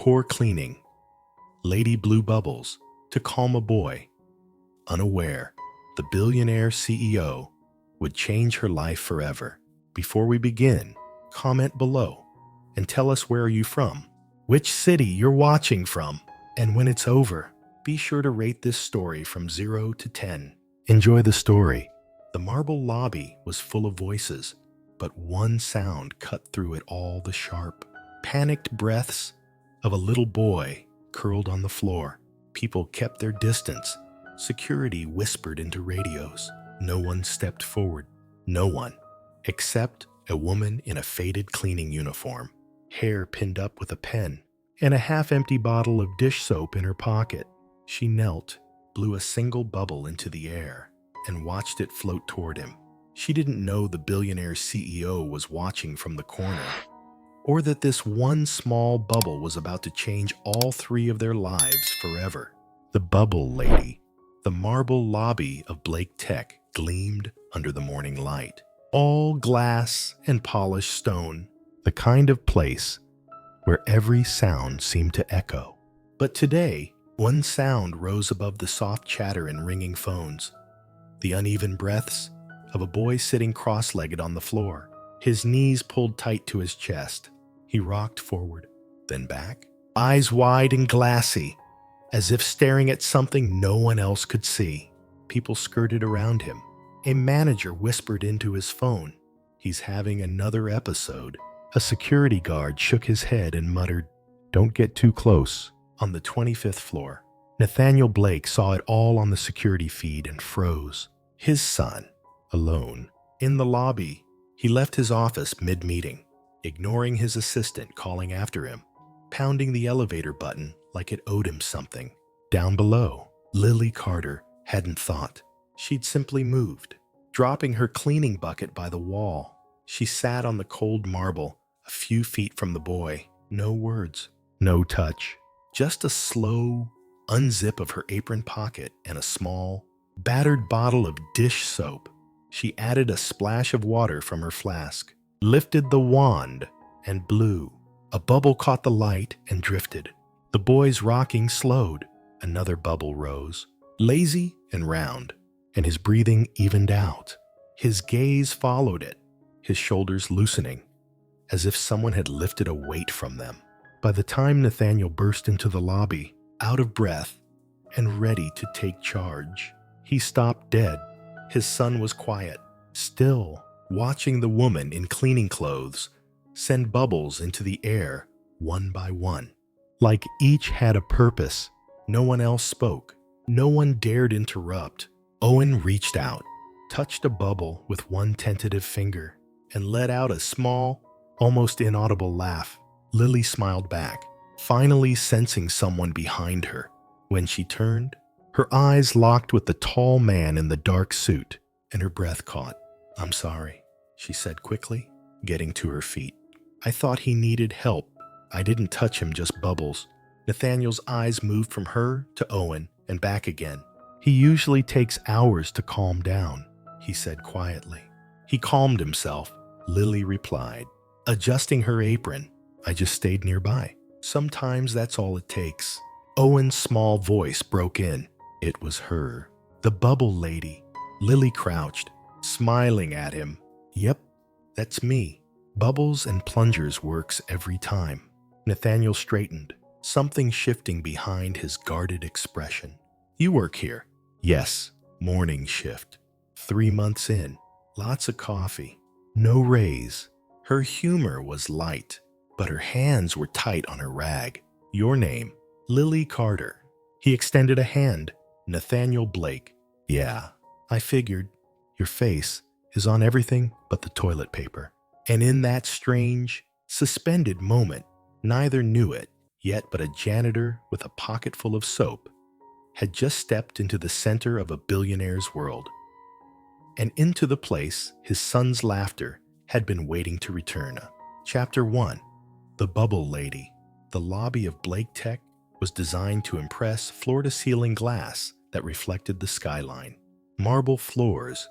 Poor cleaning. Lady Blue Bubbles to calm a boy. Unaware, the billionaire CEO would change her life forever. Before we begin, comment below and tell us where are you from, which city you're watching from, and when it's over, be sure to rate this story from 0 to 10. Enjoy the story. The marble lobby was full of voices, but one sound cut through it all, the sharp, panicked breaths of a little boy curled on the floor. People kept their distance. Security whispered into radios. No one stepped forward. No one, except a woman in a faded cleaning uniform, hair pinned up with a pen, and a half-empty bottle of dish soap in her pocket. She knelt, blew a single bubble into the air, and watched it float toward him. She didn't know the billionaire CEO was watching from the corner, or that this one small bubble was about to change all three of their lives forever. The bubble lady. The marble lobby of Blake Tech gleamed under the morning light. All glass and polished stone, the kind of place where every sound seemed to echo. But today, one sound rose above the soft chatter and ringing phones. The uneven breaths of a boy sitting cross-legged on the floor, his knees pulled tight to his chest. He rocked forward, then back, eyes wide and glassy, as if staring at something no one else could see. People skirted around him. A manager whispered into his phone, "He's having another episode." A security guard shook his head and muttered, "Don't get too close." On the 25th floor, Nathaniel Blake saw it all on the security feed and froze. His son, alone. In the lobby, he left his office mid-meeting, ignoring his assistant calling after him, pounding the elevator button like it owed him something. Down below, Lily Carter hadn't thought. She'd simply moved, dropping her cleaning bucket by the wall. She sat on the cold marble, a few feet from the boy. No words, no touch, just a slow unzip of her apron pocket and a small, battered bottle of dish soap. She added a splash of water from her flask, lifted the wand, and blew. A bubble caught the light and drifted. The boy's rocking slowed. Another bubble rose, lazy and round, and his breathing evened out. His gaze followed it, his shoulders loosening, as if someone had lifted a weight from them. By the time Nathaniel burst into the lobby, out of breath and ready to take charge, he stopped dead. His son was quiet, still, watching the woman in cleaning clothes send bubbles into the air one by one. Like each had a purpose. No one else spoke. No one dared interrupt. Owen reached out, touched a bubble with one tentative finger, and let out a small, almost inaudible laugh. Lily smiled back, finally sensing someone behind her. When she turned, her eyes locked with the tall man in the dark suit, and her breath caught. "I'm sorry," she said quickly, getting to her feet. "I thought he needed help. I didn't touch him, just bubbles." Nathaniel's eyes moved from her to Owen and back again. "He usually takes hours to calm down," he said quietly. He calmed himself, Lily replied, adjusting her apron. "I just stayed nearby. Sometimes that's all it takes." Owen's small voice broke in. It was her, the bubble lady. Lily crouched, smiling at him. "Yep, that's me. Bubbles and plungers works every time." Nathaniel straightened, something shifting behind his guarded expression. "You work here?" "Yes, morning shift. 3 months in. Lots of coffee. No raise." Her humor was light, but her hands were tight on her rag. "Your name?" "Lily Carter." He extended a hand. "Nathaniel Blake." "Yeah, I figured. Your face is on everything but the toilet paper." And in that strange, suspended moment, neither knew it yet, but a janitor with a pocket full of soap had just stepped into the center of a billionaire's world, and into the place his son's laughter had been waiting to return. Chapter 1. The Bubble Lady. The lobby of Blake Tech was designed to impress floor-to-ceiling glass that reflected the skyline, marble floors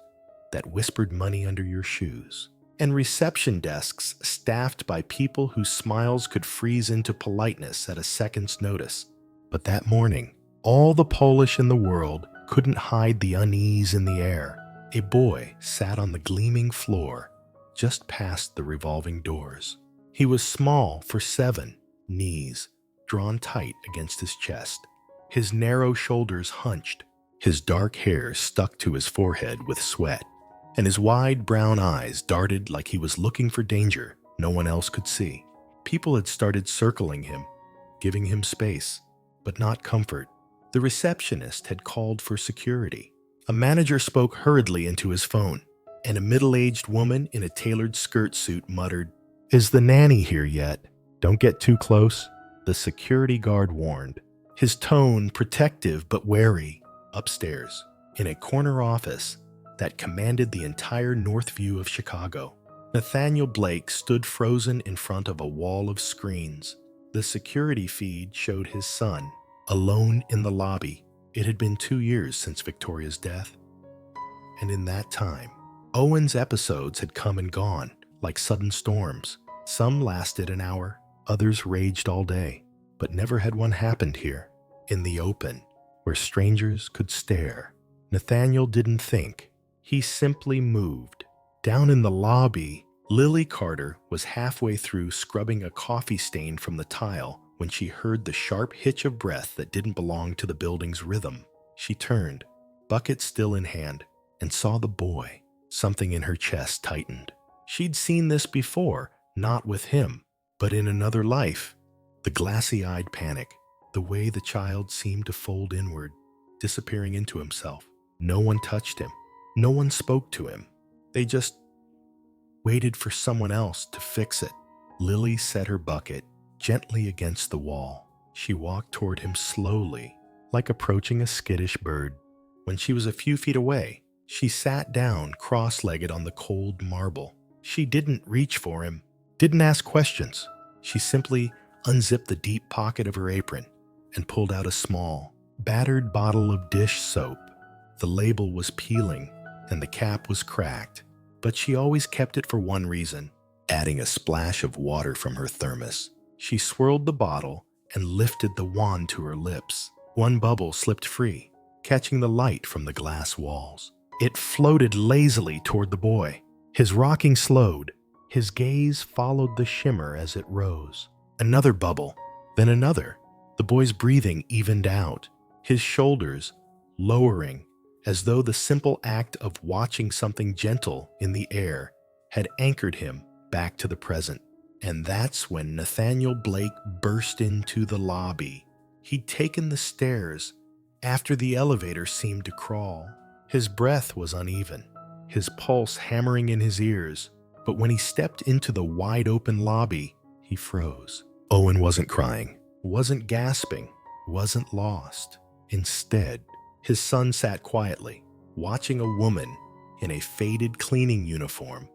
that whispered money under your shoes, and reception desks staffed by people whose smiles could freeze into politeness at a second's notice. But that morning, all the polish in the world couldn't hide the unease in the air. A boy sat on the gleaming floor just past the revolving doors. He was small for 7, knees drawn tight against his chest, his narrow shoulders hunched, his dark hair stuck to his forehead with sweat, and his wide brown eyes darted like he was looking for danger no one else could see. People had started circling him, giving him space, but not comfort. The receptionist had called for security. A manager spoke hurriedly into his phone, and a middle-aged woman in a tailored skirt suit muttered, "Is the nanny here yet? Don't get too close," the security guard warned, his tone protective but wary. Upstairs, in a corner office that commanded the entire north view of Chicago, Nathaniel Blake stood frozen in front of a wall of screens. The security feed showed his son, alone in the lobby. It had been 2 years since Victoria's death. And in that time, Owen's episodes had come and gone like sudden storms. Some lasted an hour, others raged all day. But never had one happened here, in the open, where strangers could stare. Nathaniel didn't think. He simply moved. Down in the lobby, Lily Carter was halfway through scrubbing a coffee stain from the tile when she heard the sharp hitch of breath that didn't belong to the building's rhythm. She turned, bucket still in hand, and saw the boy. Something in her chest tightened. She'd seen this before, not with him, but in another life. The glassy-eyed panic, the way the child seemed to fold inward, disappearing into himself. No one touched him. No one spoke to him. They just waited for someone else to fix it. Lily set her bucket gently against the wall. She walked toward him slowly, like approaching a skittish bird. When she was a few feet away, she sat down cross-legged on the cold marble. She didn't reach for him, didn't ask questions. She simply unzipped the deep pocket of her apron and pulled out a small, battered bottle of dish soap. The label was peeling and the cap was cracked, but she always kept it for one reason, adding a splash of water from her thermos. She swirled the bottle and lifted the wand to her lips. One bubble slipped free, catching the light from the glass walls. It floated lazily toward the boy. His rocking slowed. His gaze followed the shimmer as it rose. Another bubble, then another. The boy's breathing evened out, his shoulders lowering, as though the simple act of watching something gentle in the air had anchored him back to the present. And that's when Nathaniel Blake burst into the lobby. He'd taken the stairs after the elevator seemed to crawl. His breath was uneven, his pulse hammering in his ears. But when he stepped into the wide-open lobby, he froze. Owen wasn't crying, wasn't gasping, wasn't lost. Instead, his son sat quietly, watching a woman in a faded cleaning uniform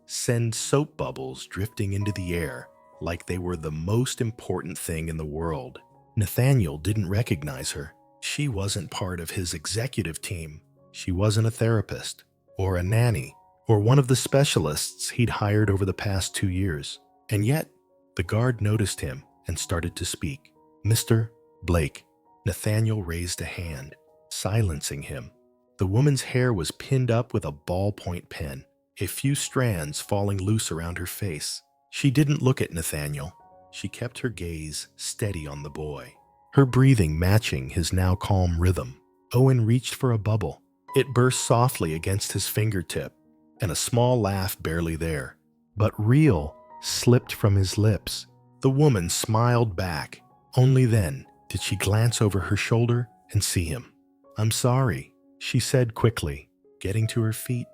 send soap bubbles drifting into the air like they were the most important thing in the world. Nathaniel didn't recognize her. She wasn't part of his executive team. She wasn't a therapist, or a nanny, or one of the specialists he'd hired over the past 2 years. And yet, the guard noticed him and started to speak. "Mr. Blake." Nathaniel raised a hand, silencing him. The woman's hair was pinned up with a ballpoint pen, a few strands falling loose around her face. She didn't look at Nathaniel. She kept her gaze steady on the boy, her breathing matching his now calm rhythm. Owen reached for a bubble. It burst softly against his fingertip, and a small laugh barely there, but real, slipped from his lips. The woman smiled back. Only then did she glance over her shoulder and see him. "I'm sorry," she said quickly, getting to her feet,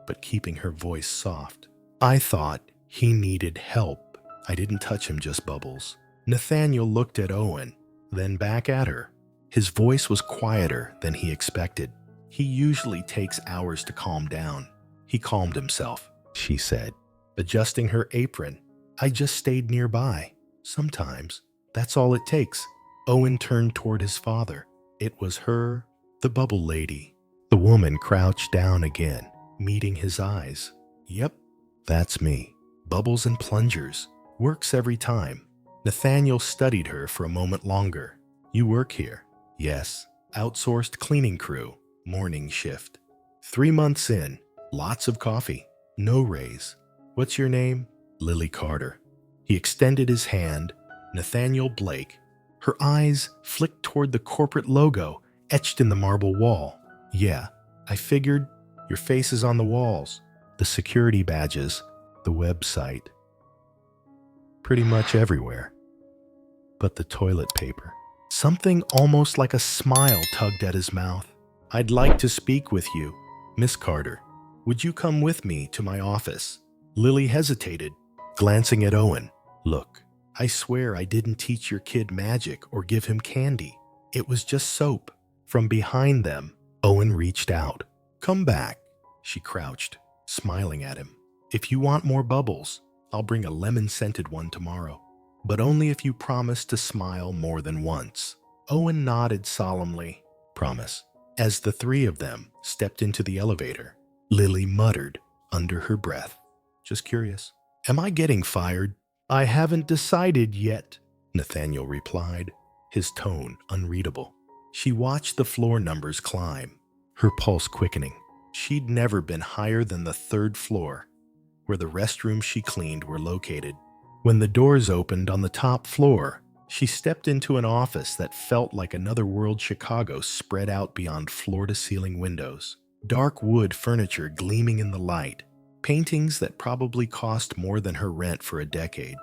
but keeping her voice soft. "I thought he needed help. I didn't touch him, just bubbles." Nathaniel looked at Owen, then back at her. His voice was quieter than he expected. He usually takes hours to calm down. He calmed himself, she said, adjusting her apron. "I just stayed nearby. Sometimes, that's all it takes." Owen turned toward his father. It was her, the bubble lady. The woman crouched down again, meeting his eyes. "Yep, That's me. Bubbles and plungers. Works every time. Nathaniel studied her for a moment longer. You work here? Yes. Outsourced cleaning crew. Morning shift. 3 months in. Lots of coffee. No raise. What's your name? Lily Carter. He extended his hand. Nathaniel Blake. Her eyes flicked toward the corporate logo etched in the marble wall. Yeah, I figured. Your face is on the walls. The security badges. The website. Pretty much everywhere. But the toilet paper. Something almost like a smile tugged at his mouth. I'd like to speak with you. Miss Carter, would you come with me to my office? Lily hesitated, glancing at Owen. Look, I swear I didn't teach your kid magic or give him candy. It was just soap. From behind them, Owen reached out. Come back. She crouched, smiling at him. If you want more bubbles, I'll bring a lemon-scented one tomorrow. But only if you promise to smile more than once. Owen nodded solemnly. Promise. As the three of them stepped into the elevator, Lily muttered under her breath. Just curious. Am I getting fired? I haven't decided yet, Nathaniel replied, his tone unreadable. She watched the floor numbers climb, her pulse quickening. She'd never been higher than the 3rd floor, where the restrooms she cleaned were located. When the doors opened on the top floor, she stepped into an office that felt like another world Chicago spread out beyond floor-to-ceiling windows. Dark wood furniture gleaming in the light, paintings that probably cost more than her rent for a decade.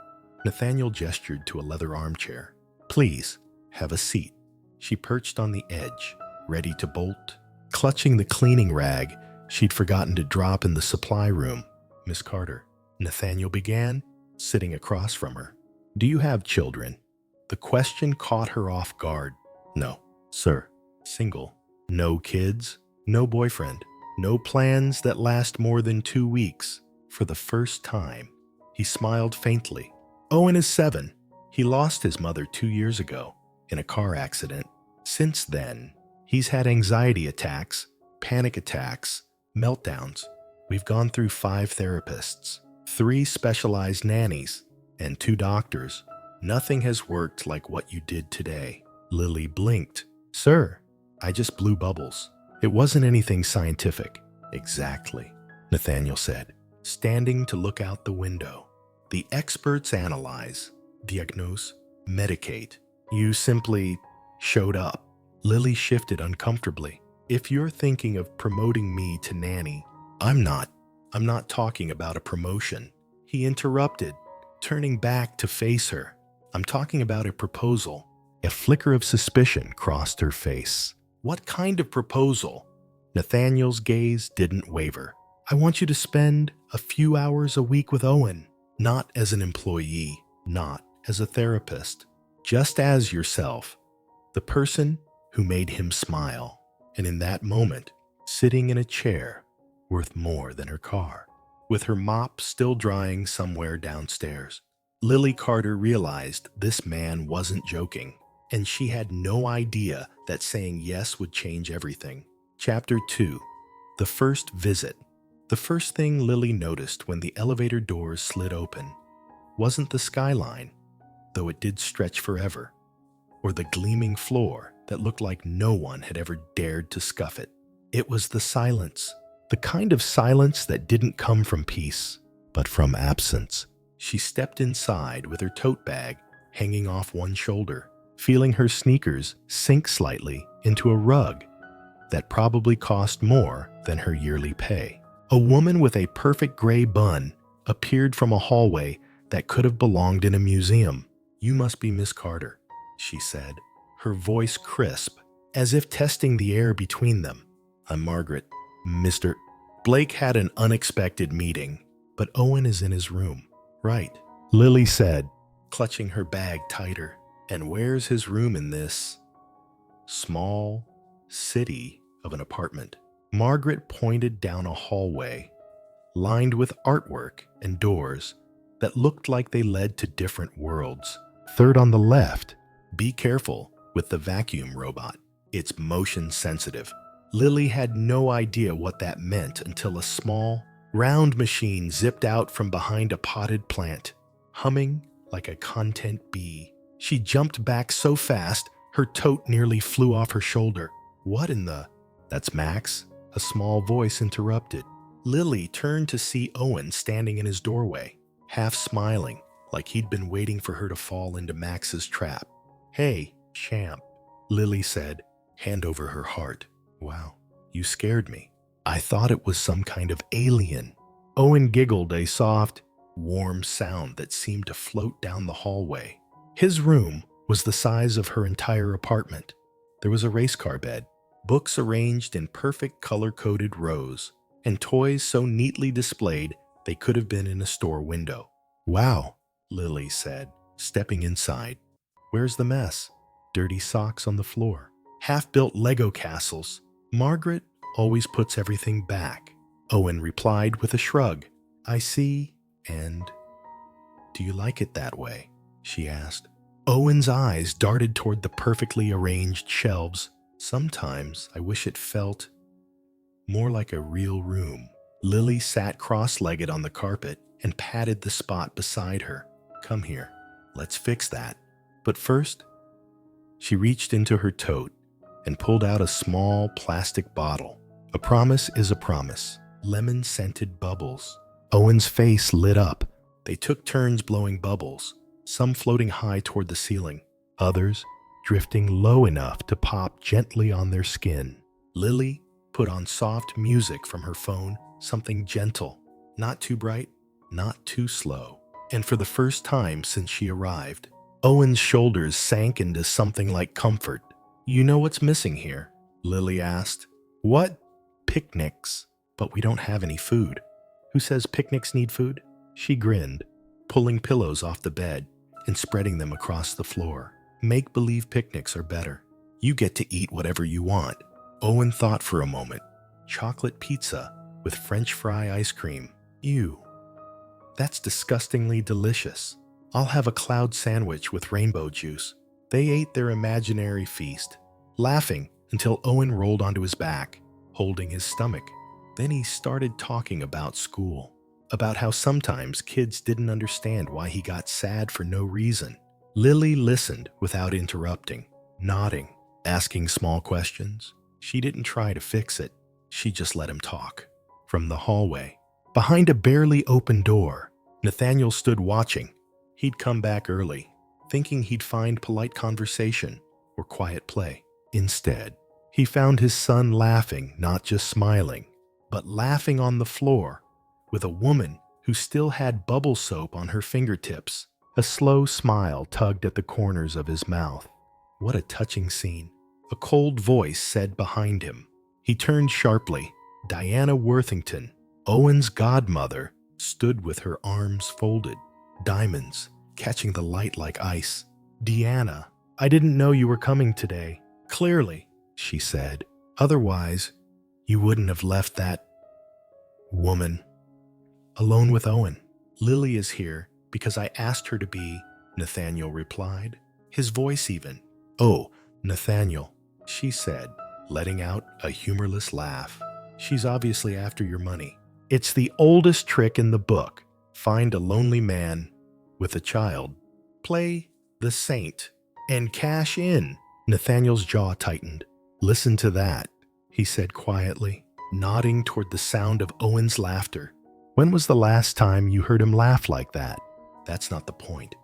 Nathaniel gestured to a leather armchair. Please, have a seat. She perched on the edge, ready to bolt. Clutching the cleaning rag she'd forgotten to drop in the supply room. Miss Carter, Nathaniel began, sitting across from her. Do you have children? The question caught her off guard. No, sir. Single. No kids. No boyfriend. No plans that last more than 2 weeks. For the first time, he smiled faintly. Owen is 7. He lost his mother 2 years ago in a car accident. Since then, he's had anxiety attacks, panic attacks, meltdowns. We've gone through 5 therapists, 3 specialized nannies, and 2 doctors. Nothing has worked like what you did today. Lily blinked. Sir, I just blew bubbles. It wasn't anything scientific. Exactly, Nathaniel said, standing to look out the window. The experts analyze, diagnose, medicate. You simply showed up. Lily shifted uncomfortably. If you're thinking of promoting me to nanny, I'm not talking about a promotion. He interrupted, turning back to face her. I'm talking about a proposal. A flicker of suspicion crossed her face. What kind of proposal? Nathaniel's gaze didn't waver. I want you to spend a few hours a week with Owen, not as an employee, not as a therapist, just as yourself, the person who made him smile, and in that moment, sitting in a chair worth more than her car, with her mop still drying somewhere downstairs. Lily Carter realized this man wasn't joking, and she had no idea that saying yes would change everything. Chapter 2. The First Visit. The first thing Lily noticed when the elevator doors slid open wasn't the skyline, though it did stretch forever, or the gleaming floor that looked like no one had ever dared to scuff it. It was the silence, the kind of silence that didn't come from peace, but from absence. She stepped inside with her tote bag hanging off one shoulder, feeling her sneakers sink slightly into a rug that probably cost more than her yearly pay. A woman with a perfect gray bun appeared from a hallway that could have belonged in a museum. You must be Miss Carter, she said, her voice crisp, as if testing the air between them. I'm Margaret. Mr. Blake had an unexpected meeting, but Owen is in his room. Right, Lily said, clutching her bag tighter. And where's his room in this small city of an apartment? Margaret pointed down a hallway, lined with artwork and doors that looked like they led to different worlds. Third on the left, be careful with the vacuum robot. It's motion sensitive. Lily had no idea what that meant until a small, Round machine zipped out from behind a potted plant, humming like a content bee. She jumped back so fast, her tote nearly flew off her shoulder. What in the... That's Max, a small voice interrupted. Lily turned to see Owen standing in his doorway, half smiling, like he'd been waiting for her to fall into Max's trap. Hey, champ, Lily said, hand over her heart. Wow, you scared me. I thought it was some kind of alien. Owen giggled a soft, warm sound that seemed to float down the hallway. His room was the size of her entire apartment. There was a race car bed, books arranged in perfect color-coded rows, and toys so neatly displayed they could have been in a store window. Wow, Lily said, stepping inside. Where's the mess? Dirty socks on the floor. Half-built Lego castles. Margaret always puts everything back. Owen replied with a shrug. I see, and... Do you like it that way? She asked. Owen's eyes darted toward the perfectly arranged shelves. Sometimes I wish it felt more like a real room. Lily sat cross-legged on the carpet and patted the spot beside her. Come here, let's fix that. But first, she reached into her tote and pulled out a small plastic bottle. A promise is a promise. Lemon-scented bubbles. Owen's face lit up. They took turns blowing bubbles, some floating high toward the ceiling, others drifting low enough to pop gently on their skin. Lily put on soft music from her phone, something gentle, not too bright, not too slow. And for the first time since she arrived, Owen's shoulders sank into something like comfort. You know what's missing here? Lily asked. What? Picnics. But we don't have any food. Who says picnics need food? She grinned, pulling pillows off the bed and spreading them across the floor. Make-believe picnics are better. You get to eat whatever you want. Owen thought for a moment. Chocolate pizza with French fry ice cream. Ew. That's disgustingly delicious. I'll have a cloud sandwich with rainbow juice. They ate their imaginary feast, laughing until Owen rolled onto his back, holding his stomach. Then he started talking about school, about how sometimes kids didn't understand why he got sad for no reason. Lily listened without interrupting, nodding, asking small questions. She didn't try to fix it. She just let him talk. From the hallway, behind a barely open door, Nathaniel stood watching. He'd come back early, thinking he'd find polite conversation or quiet play. Instead, he found his son laughing, not just smiling, but laughing on the floor with a woman who still had bubble soap on her fingertips. A slow smile tugged at the corners of his mouth. What a touching scene. A cold voice said behind him. He turned sharply. Diana Worthington, Owen's godmother, stood with her arms folded, diamonds catching the light like ice. Deanna, I didn't know you were coming today. Clearly, she said. Otherwise, you wouldn't have left that woman alone with Owen. Lily is here because I asked her to be, Nathaniel replied, his voice even. Oh, Nathaniel, she said, letting out a humorless laugh. She's obviously after your money. It's the oldest trick in the book. Find a lonely man with a child, play the saint, and cash in. Nathaniel's jaw tightened. Listen to that, he said quietly, nodding toward the sound of Owen's laughter. When was the last time you heard him laugh like that? That's not the point.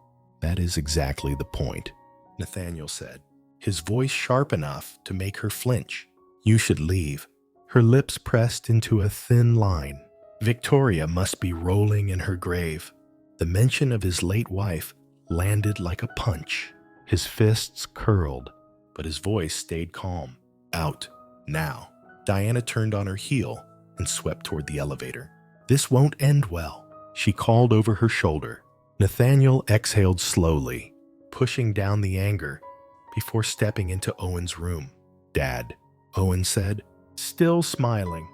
That is exactly the point, Nathaniel said, his voice sharp enough to make her flinch. You should leave. Her lips pressed into a thin line. Victoria must be rolling in her grave. The mention of his late wife landed like a punch. His fists curled, but his voice stayed calm. Out, now. Diana turned on her heel and swept toward the elevator. This won't end well, she called over her shoulder. Nathaniel exhaled slowly, pushing down the anger before stepping into Owen's room. Dad, Owen said, still smiling.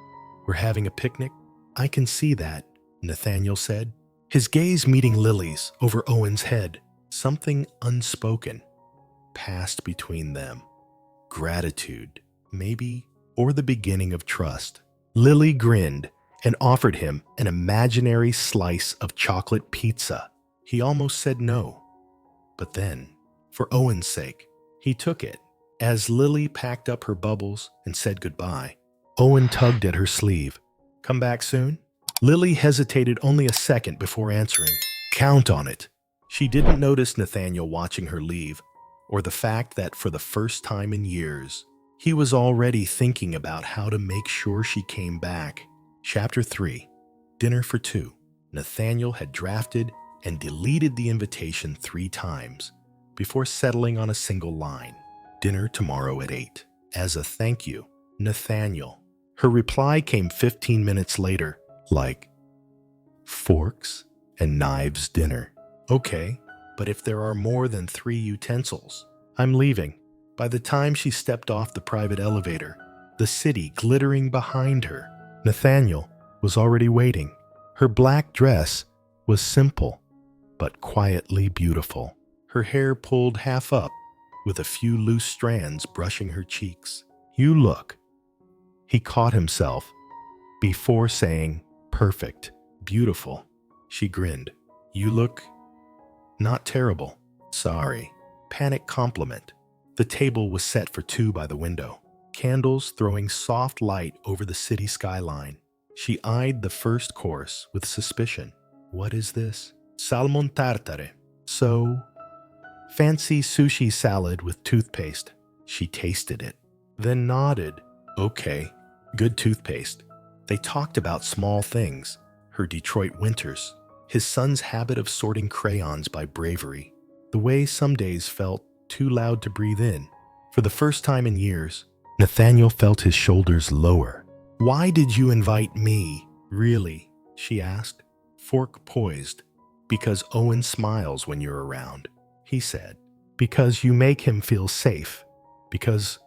We're having a picnic? I can see that, Nathaniel said, his gaze meeting Lily's over Owen's head. Something unspoken passed between them. Gratitude, maybe, or the beginning of trust. Lily grinned and offered him an imaginary slice of chocolate pizza. He almost said no, but then, for Owen's sake, he took it. As Lily packed up her bubbles and said goodbye, Owen tugged at her sleeve. "Come back soon?" Lily hesitated only a second before answering, "Count on it." She didn't notice Nathaniel watching her leave, or the fact that for the first time in years, he was already thinking about how to make sure she came back. Chapter 3. Dinner for Two. Nathaniel had drafted and deleted the invitation 3 times before settling on a single line. "Dinner tomorrow at 8. As a thank you, Nathaniel." Her reply came 15 minutes later, like, "Forks and knives dinner." "Okay, but if there are more than 3 utensils, I'm leaving." By the time she stepped off the private elevator, the city glittering behind her, Nathaniel was already waiting. Her black dress was simple, but quietly beautiful. Her hair pulled half up, with a few loose strands brushing her cheeks. "You look." He caught himself before saying, "Perfect, beautiful." She grinned. "You look not terrible." "Sorry." Panic compliment. The table was set for 2 by the window, candles throwing soft light over the city skyline. She eyed the first course with suspicion. "What is this?" "Salmon tartare." "So, fancy sushi salad with toothpaste." She tasted it, then nodded. "Okay, good toothpaste." They talked about small things, her Detroit winters, his son's habit of sorting crayons by bravery, the way some days felt too loud to breathe in. For the first time in years, Nathaniel felt his shoulders lower. "Why did you invite me, really?" she asked, fork poised. "Because Owen smiles when you're around," he said. "Because you make him feel safe. Because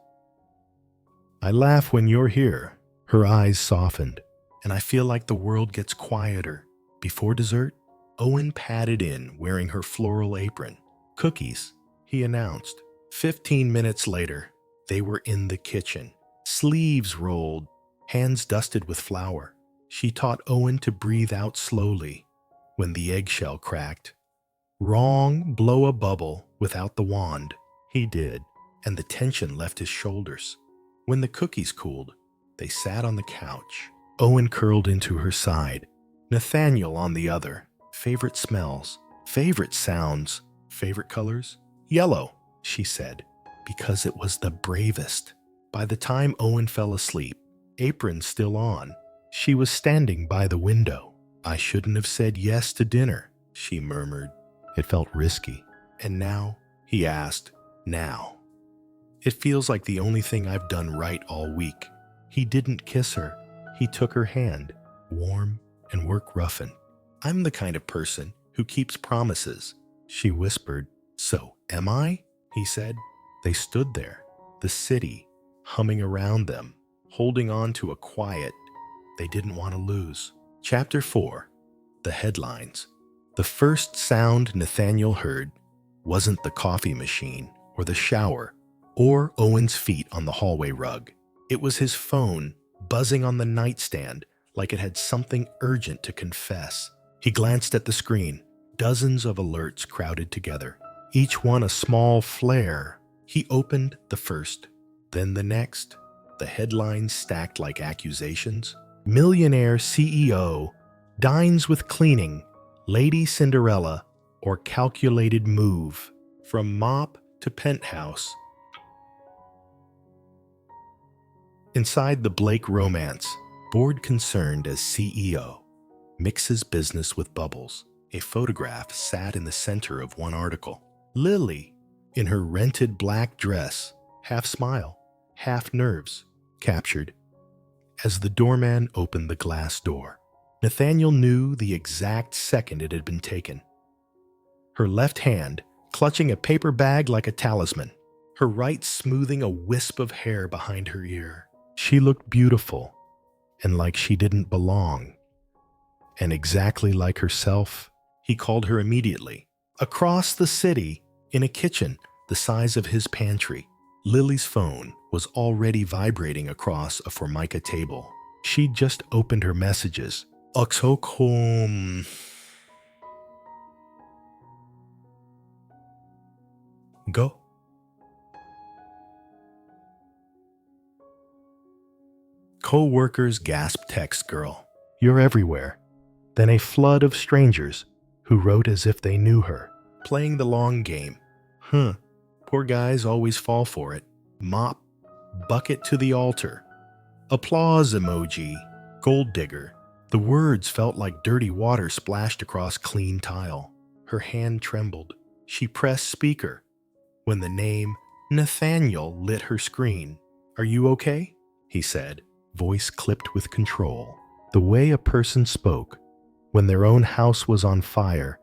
I laugh when you're here." Her eyes softened, "and I feel like the world gets quieter." Before dessert, Owen padded in wearing her floral apron. "Cookies," he announced. 15 minutes later, they were in the kitchen, sleeves rolled, hands dusted with flour. She taught Owen to breathe out slowly. When the eggshell cracked, "Wrong, blow a bubble without the wand." He did, and the tension left his shoulders. When the cookies cooled, they sat on the couch. Owen curled into her side, Nathaniel on the other. "Favorite smells, favorite sounds, favorite colors?" "Yellow," she said, "because it was the bravest." By the time Owen fell asleep, apron still on, she was standing by the window. "I shouldn't have said yes to dinner," she murmured. It felt risky. "And now?" he asked. "Now. It feels like the only thing I've done right all week." He didn't kiss her. He took her hand, warm and work-roughened. "I'm the kind of person who keeps promises," she whispered. "So, am I?" he said. They stood there, the city humming around them, holding on to a quiet they didn't want to lose. Chapter 4. The headlines. The first sound Nathaniel heard wasn't the coffee machine or the shower or Owen's feet on the hallway rug. It was his phone buzzing on the nightstand like it had something urgent to confess. He glanced at the screen. Dozens of alerts crowded together, each one a small flare. He opened the first, then the next. The headlines stacked like accusations. "Millionaire CEO dines with cleaning, Lady Cinderella, or calculated move." From mop to penthouse. Inside the Blake romance, board concerned as CEO, mixes business with bubbles. A photograph sat in the center of one article. Lily, in her rented black dress, half smile, half nerves, captured. As the doorman opened the glass door, Nathaniel knew the exact second it had been taken. Her left hand clutching a paper bag like a talisman, her right smoothing a wisp of hair behind her ear. She looked beautiful and like she didn't belong. And exactly like herself, he called her immediately. Across the city, in a kitchen the size of his pantry, Lily's phone was already vibrating across a formica table. She'd just opened her messages. Oxokom. Go. Co-workers gasped text girl. You're everywhere. Then a flood of strangers who wrote as if they knew her. Playing the long game. Poor guys always fall for it. Mop. Bucket to the altar. Applause emoji. Gold digger. The words felt like dirty water splashed across clean tile. Her hand trembled. She pressed speaker when the name Nathaniel lit her screen. Are you okay? He said, voice clipped with control. The way a person spoke when their own house was on fire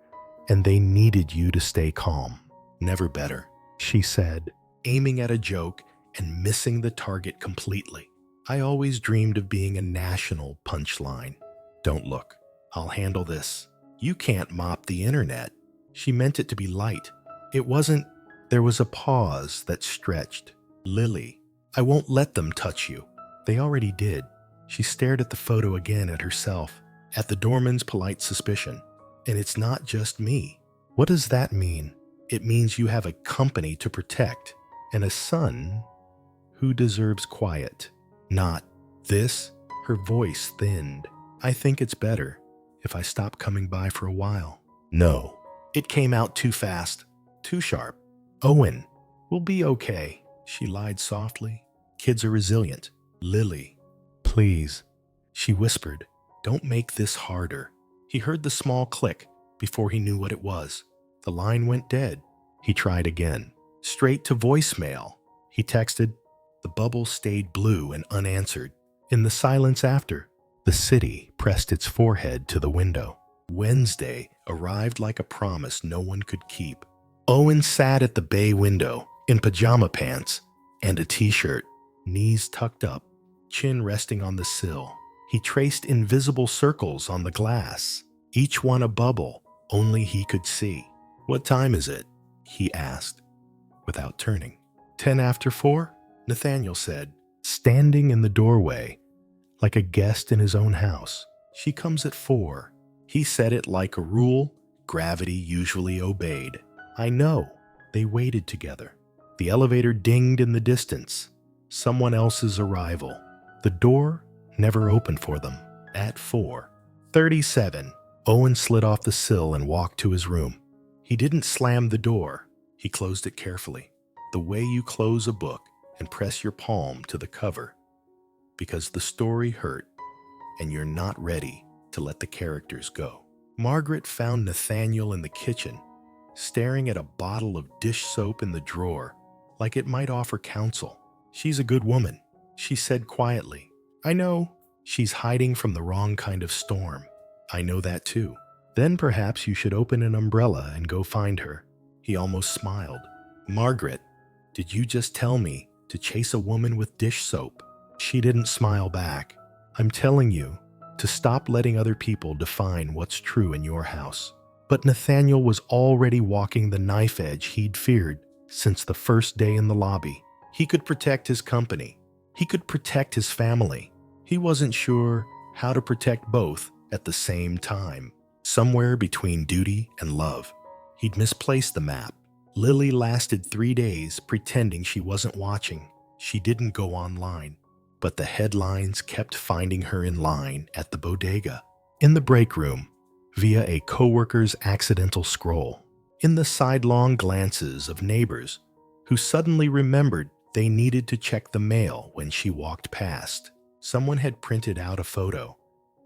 and they needed you to stay calm. Never better, she said, aiming at a joke and missing the target completely. I always dreamed of being a national punchline. Don't look. I'll handle this. You can't mop the internet. She meant it to be light. It wasn't. There was a pause that stretched. Lily, I won't let them touch you. They already did. She stared at the photo again at herself, at the doorman's polite suspicion. And it's not just me. What does that mean? It means you have a company to protect and a son who deserves quiet. Not this. Her voice thinned. I think it's better if I stop coming by for a while. No. It came out too fast, too sharp. Owen, we'll be okay. She lied softly. Kids are resilient. Lily, please. She whispered, don't make this harder. He heard the small click before he knew what it was. The line went dead. He tried again. Straight to voicemail. He texted. The bubble stayed blue and unanswered. In the silence after, the city pressed its forehead to the window. Wednesday arrived like a promise no one could keep. Owen sat at the bay window in pajama pants and a t-shirt, knees tucked up, chin resting on the sill. He traced invisible circles on the glass, each one a bubble only he could see. What time is it? He asked, without turning. 10 after 4? Nathaniel said, standing in the doorway, like a guest in his own house. She comes at 4. He said it like a rule gravity usually obeyed. I know. They waited together. The elevator dinged in the distance. Someone else's arrival. The door never opened for them. At 4:37, Owen slid off the sill and walked to his room. He didn't slam the door. He closed it carefully, the way you close a book and press your palm to the cover. Because the story hurt, and you're not ready to let the characters go. Margaret found Nathaniel in the kitchen, staring at a bottle of dish soap in the drawer, like it might offer counsel. She's a good woman, she said quietly. I know. She's hiding from the wrong kind of storm. I know that too. Then perhaps you should open an umbrella and go find her. He almost smiled. Margaret, did you just tell me to chase a woman with dish soap? She didn't smile back. I'm telling you to stop letting other people define what's true in your house. But Nathaniel was already walking the knife edge he'd feared since the first day in the lobby. He could protect his company. He could protect his family. He wasn't sure how to protect both at the same time. Somewhere between duty and love. He'd misplaced the map. Lily lasted 3 days pretending she wasn't watching. She didn't go online. But the headlines kept finding her in line at the bodega, in the break room, via a coworker's accidental scroll, in the sidelong glances of neighbors who suddenly remembered they needed to check the mail when she walked past. Someone had printed out a photo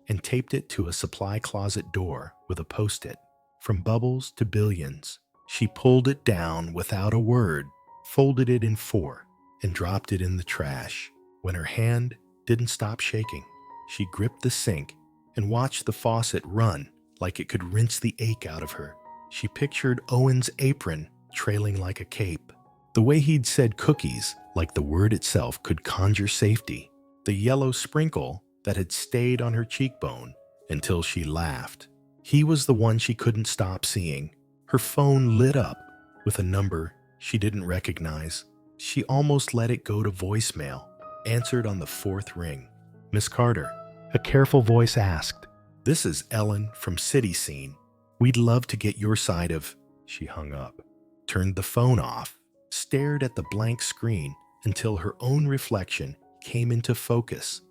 and taped it to a supply closet door with a post-it. From bubbles to billions, she pulled it down without a word, folded it in 4, and dropped it in the trash. When her hand didn't stop shaking, she gripped the sink and watched the faucet run like it could rinse the ache out of her. She pictured Owen's apron trailing like a cape. The way he'd said cookies, like the word itself could conjure safety. The yellow sprinkle that had stayed on her cheekbone until she laughed. He was the one she couldn't stop seeing. Her phone lit up with a number she didn't recognize. She almost let it go to voicemail. Answered on the 4th ring. Miss Carter, A careful voice asked, "This is Ellen from City Scene. We'd love to get your side of—" She hung up, turned the phone off, stared at the blank screen until her own reflection came into focus.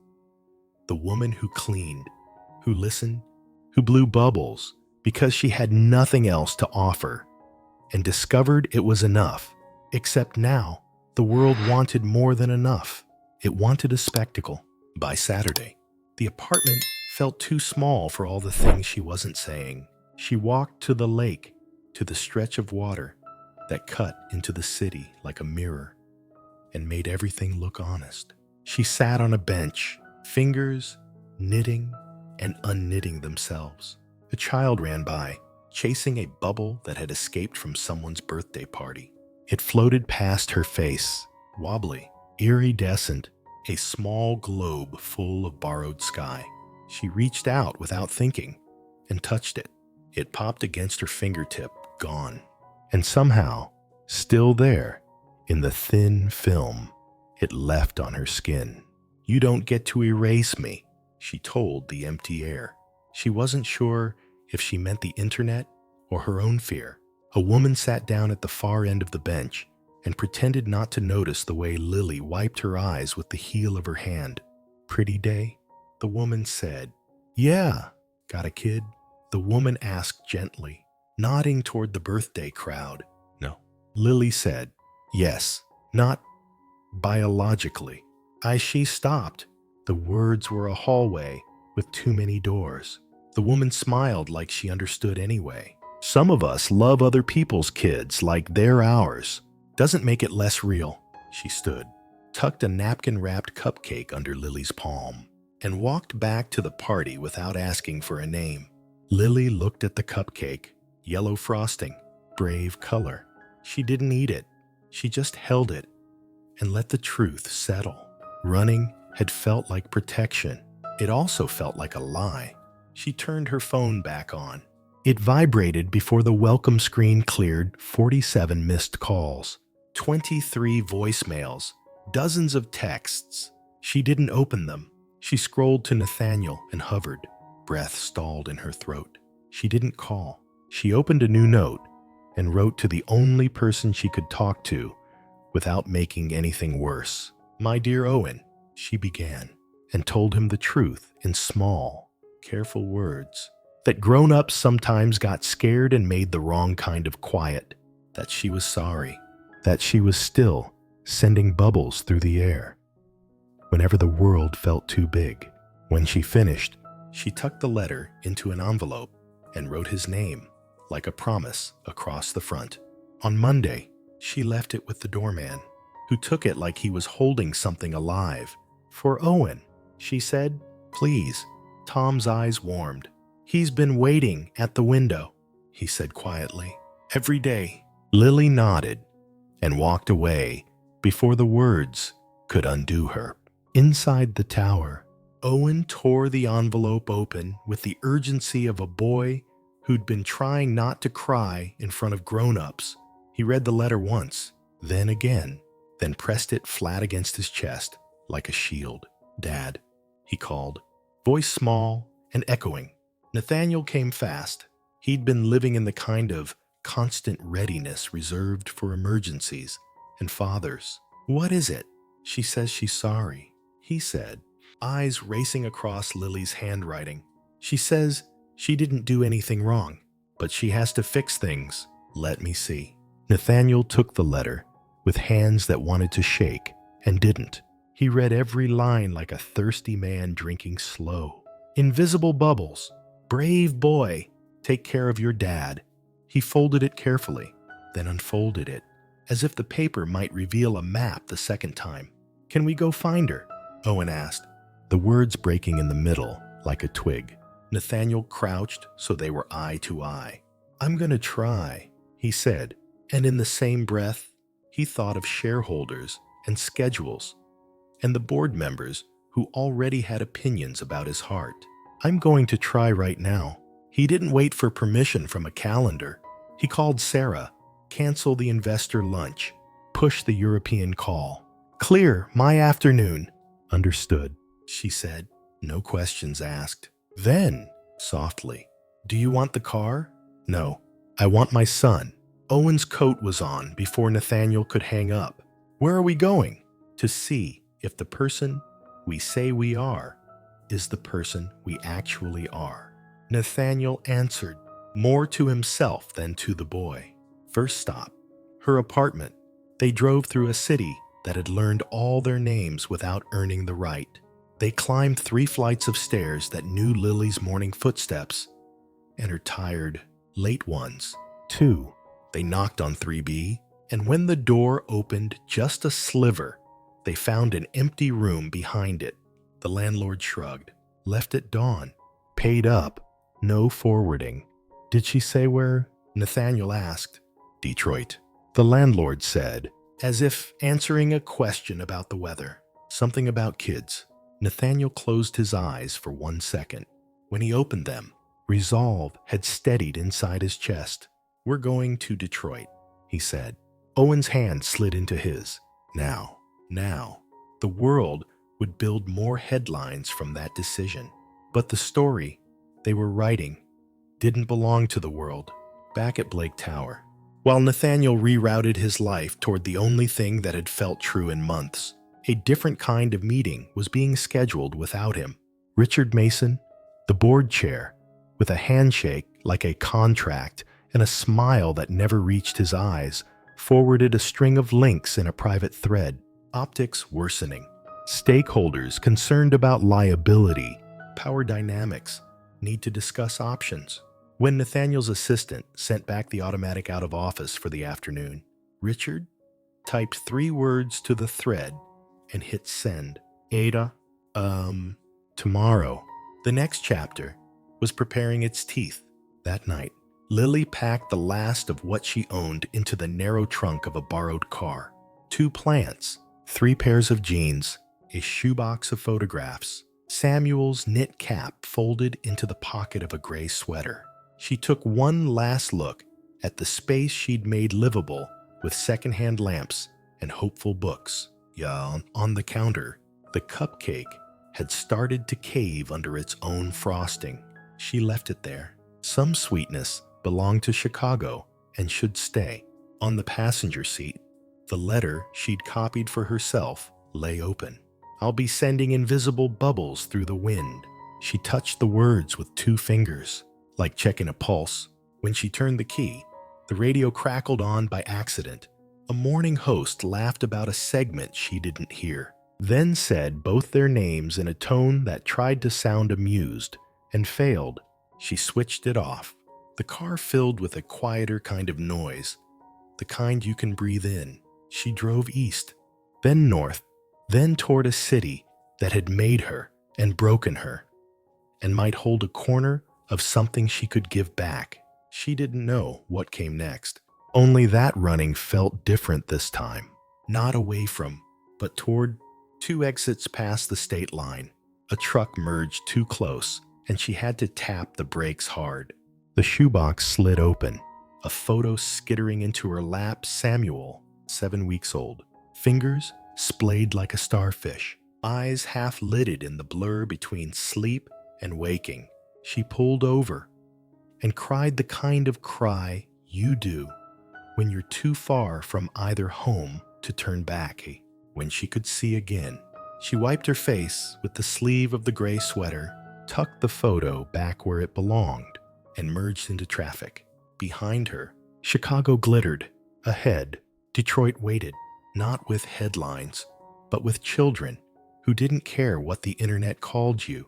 The woman who cleaned, who listened, who blew bubbles because she had nothing else to offer, and discovered it was enough. Except now, the world wanted more than enough. It wanted a spectacle. By Saturday, the apartment felt too small for all the things she wasn't saying. She walked to the lake, to the stretch of water that cut into the city like a mirror and made everything look honest. She sat on a bench, fingers knitting and unknitting themselves. A child ran by, chasing a bubble that had escaped from someone's birthday party. It floated past her face, wobbly, iridescent, a small globe full of borrowed sky. She reached out without thinking and touched it. It popped against her fingertip, gone. And somehow, still there, in the thin film, it left on her skin. "You don't get to erase me," she told the empty air. She wasn't sure if she meant the internet or her own fear. A woman sat down at the far end of the bench and pretended not to notice the way Lily wiped her eyes with the heel of her hand. "Pretty day?" the woman said. "Yeah. Got a kid?" the woman asked gently, nodding toward the birthday crowd. "No." Lily said, "Yes. Not biologically." She stopped. The words were a hallway with too many doors. The woman smiled like she understood anyway. "Some of us love other people's kids like they're ours. Doesn't make it less real." She stood, tucked a napkin-wrapped cupcake under Lily's palm, and walked back to the party without asking for a name. Lily looked at the cupcake, yellow frosting, brave color. She didn't eat it. She just held it and let the truth settle. Running had felt like protection. It also felt like a lie. She turned her phone back on. It vibrated before the welcome screen cleared. 47 missed calls, 23 voicemails, dozens of texts. She didn't open them. She scrolled to Nathaniel and hovered. Breath stalled in her throat. She didn't call. She opened a new note and wrote to the only person she could talk to without making anything worse. "My dear Owen," she began, and told him the truth in small, careful words. That grown-ups sometimes got scared and made the wrong kind of quiet. That she was sorry. That she was still sending bubbles through the air whenever the world felt too big. When she finished, she tucked the letter into an envelope and wrote his name, like a promise, across the front. On Monday, she left it with the doorman, who took it like he was holding something alive. "For Owen," she said. "Please." Tom's eyes warmed. "He's been waiting at the window," he said quietly. "Every day." Lily nodded and walked away before the words could undo her. Inside the tower, Owen tore the envelope open with the urgency of a boy who'd been trying not to cry in front of grown-ups. He read the letter once, then again, then pressed it flat against his chest like a shield. "Dad," he called, voice small and echoing. Nathaniel came fast. He'd been living in the kind of constant readiness reserved for emergencies and fathers. "What is it?" "She says she's sorry," he said, eyes racing across Lily's handwriting. "She says she didn't do anything wrong, but she has to fix things." "Let me see." Nathaniel took the letter with hands that wanted to shake and didn't. He read every line like a thirsty man drinking slow. "Invisible bubbles. Brave boy. Take care of your dad." He folded it carefully, then unfolded it, as if the paper might reveal a map the second time. "Can we go find her?" Owen asked, the words breaking in the middle like a twig. Nathaniel crouched so they were eye to eye. "I'm gonna try," he said, and in the same breath, he thought of shareholders and schedules and the board members who already had opinions about his heart. "I'm going to try right now." He didn't wait for permission from a calendar. He called Sarah, cancel the investor lunch, push the European call. "Clear my afternoon." "Understood," she said. No questions asked. Then, softly, "Do you want the car?" "No, I want my son." Owen's coat was on before Nathaniel could hang up. "Where are we going?" "To see if the person we say we are is the person we actually are." Nathaniel answered, more to himself than to the boy. First stop, her apartment. They drove through a city that had learned all their names without earning the right. They climbed 3 flights of stairs that knew Lily's morning footsteps and her tired, late ones, too. They knocked on 3B, and when the door opened just a sliver, they found an empty room behind it. The landlord shrugged. "Left at dawn. Paid up. No forwarding." "Did she say where?" Nathaniel asked. "Detroit," the landlord said, as if answering a question about the weather. Something about kids. Nathaniel closed his eyes for 1 second. When he opened them, resolve had steadied inside his chest. "We're going to Detroit," he said. Owen's hand slid into his. Now, the world would build more headlines from that decision. But the story they were writing didn't belong to the world. Back at Blake Tower, while Nathaniel rerouted his life toward the only thing that had felt true in months, a different kind of meeting was being scheduled without him. Richard Mason, the board chair, with a handshake like a contract and a smile that never reached his eyes, forwarded a string of links in a private thread. Optics worsening. Stakeholders concerned about liability, power dynamics, need to discuss options. When Nathaniel's assistant sent back the automatic out of office for the afternoon, Richard typed 3 words to the thread and hit send. Ada, tomorrow. The next chapter was preparing its teeth. That night, Lily packed the last of what she owned into the narrow trunk of a borrowed car. 2 plants, 3 pairs of jeans, a shoebox of photographs, Samuel's knit cap folded into the pocket of a gray sweater. She took one last look at the space she'd made livable with secondhand lamps and hopeful books. On the counter, the cupcake had started to cave under its own frosting. She left it there. Some sweetness belonged to Chicago and should stay. On the passenger seat, the letter she'd copied for herself lay open. "I'll be sending invisible bubbles through the wind." She touched the words with 2 fingers, like checking a pulse. When she turned the key, the radio crackled on by accident. A morning host laughed about a segment she didn't hear, then said both their names in a tone that tried to sound amused and failed. She switched it off. The car filled with a quieter kind of noise, the kind you can breathe in. She drove east, then north, then toward a city that had made her and broken her, and might hold a corner of something she could give back. She didn't know what came next. Only that running felt different this time. Not away from, but toward. 2 exits past the state line. A truck merged too close, and she had to tap the brakes hard. The shoebox slid open. A photo skittering into her lap. Samuel, 7 weeks old. Fingers splayed like a starfish. Eyes half lidded in the blur between sleep and waking. She pulled over and cried the kind of cry you do when you're too far from either home to turn back. When she could see again, she wiped her face with the sleeve of the gray sweater, tucked the photo back where it belonged, and merged into traffic. Behind her, Chicago glittered. Ahead, Detroit waited, not with headlines, but with children who didn't care what the internet called you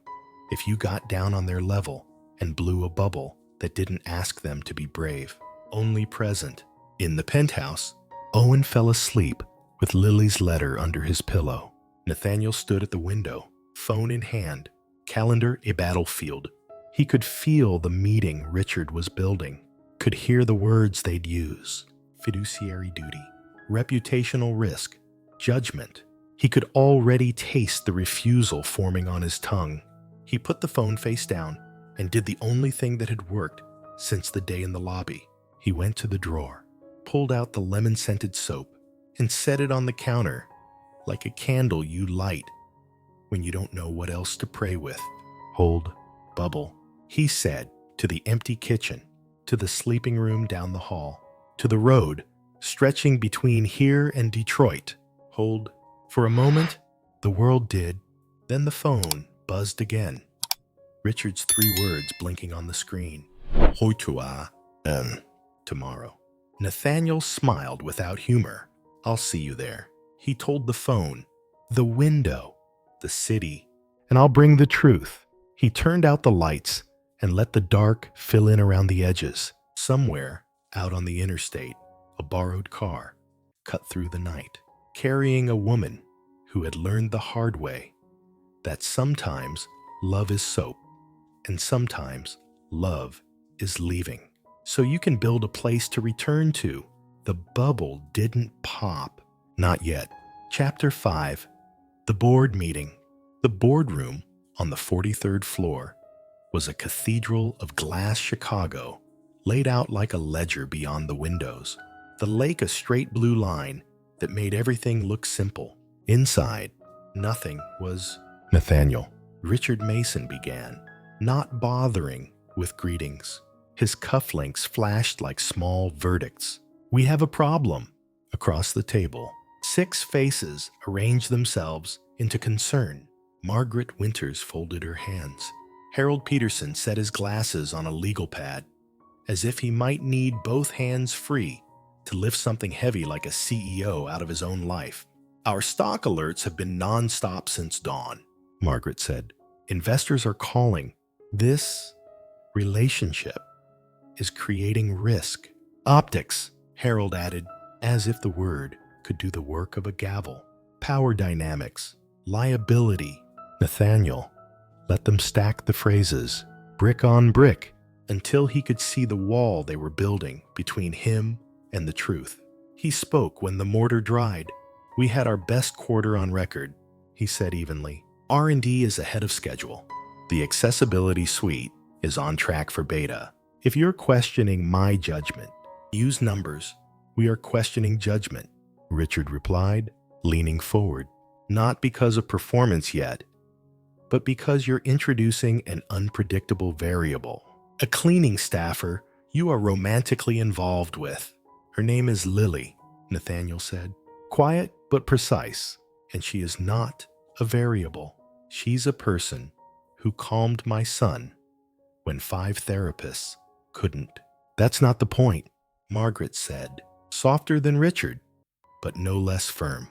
if you got down on their level and blew a bubble that didn't ask them to be brave, only present. In the penthouse, Owen fell asleep with Lily's letter under his pillow. Nathaniel stood at the window, phone in hand, calendar a battlefield. He could feel the meeting Richard was building, could hear the words they'd use: fiduciary duty, reputational risk, judgment. He could already taste the refusal forming on his tongue. He put the phone face down and did the only thing that had worked since the day in the lobby. He went to the drawer, pulled out the lemon-scented soap, and set it on the counter like a candle you light when you don't know what else to pray with. Hold, bubble, he said, to the empty kitchen, to the sleeping room down the hall, to the road stretching between here and Detroit. Hold. For a moment, the world did. Then the phone buzzed again. Richard's 3 words blinking on the screen. Hoitua, tomorrow. Nathaniel smiled without humor. I'll see you there. He told the phone, the window, the city, and I'll bring the truth. He turned out the lights and let the dark fill in around the edges. Somewhere out on the interstate, a borrowed car cut through the night, carrying a woman who had learned the hard way that sometimes love is soap and sometimes love is leaving. So you can build a place to return to. The bubble didn't pop. Not yet. Chapter 5. The board meeting. The boardroom on the 43rd floor was a cathedral of glass Chicago, laid out like a ledger beyond the windows. The lake a straight blue line that made everything look simple. Inside, nothing was Nathaniel. Richard Mason began, not bothering with greetings. His cufflinks flashed like small verdicts. We have a problem. Across the table, 6 faces arranged themselves into concern. Margaret Winters folded her hands. Harold Peterson set his glasses on a legal pad, as if he might need both hands free to lift something heavy like a CEO out of his own life. Our stock alerts have been nonstop since dawn, Margaret said. Investors are calling. This relationship is creating risk. Optics, Harold added, as if the word could do the work of a gavel. Power dynamics, liability. Nathaniel let them stack the phrases, brick on brick, until he could see the wall they were building between him and the truth. He spoke when the mortar dried. We had our best quarter on record, he said evenly. R&D is ahead of schedule. The accessibility suite is on track for beta. If you're questioning my judgment, use numbers. We are questioning judgment, Richard replied, leaning forward. Not because of performance yet, but because you're introducing an unpredictable variable. A cleaning staffer you are romantically involved with. Her name is Lily, Nathaniel said. Quiet but precise, and she is not a variable. She's a person who calmed my son when 5 therapists couldn't. That's not the point, Margaret said, softer than Richard, but no less firm.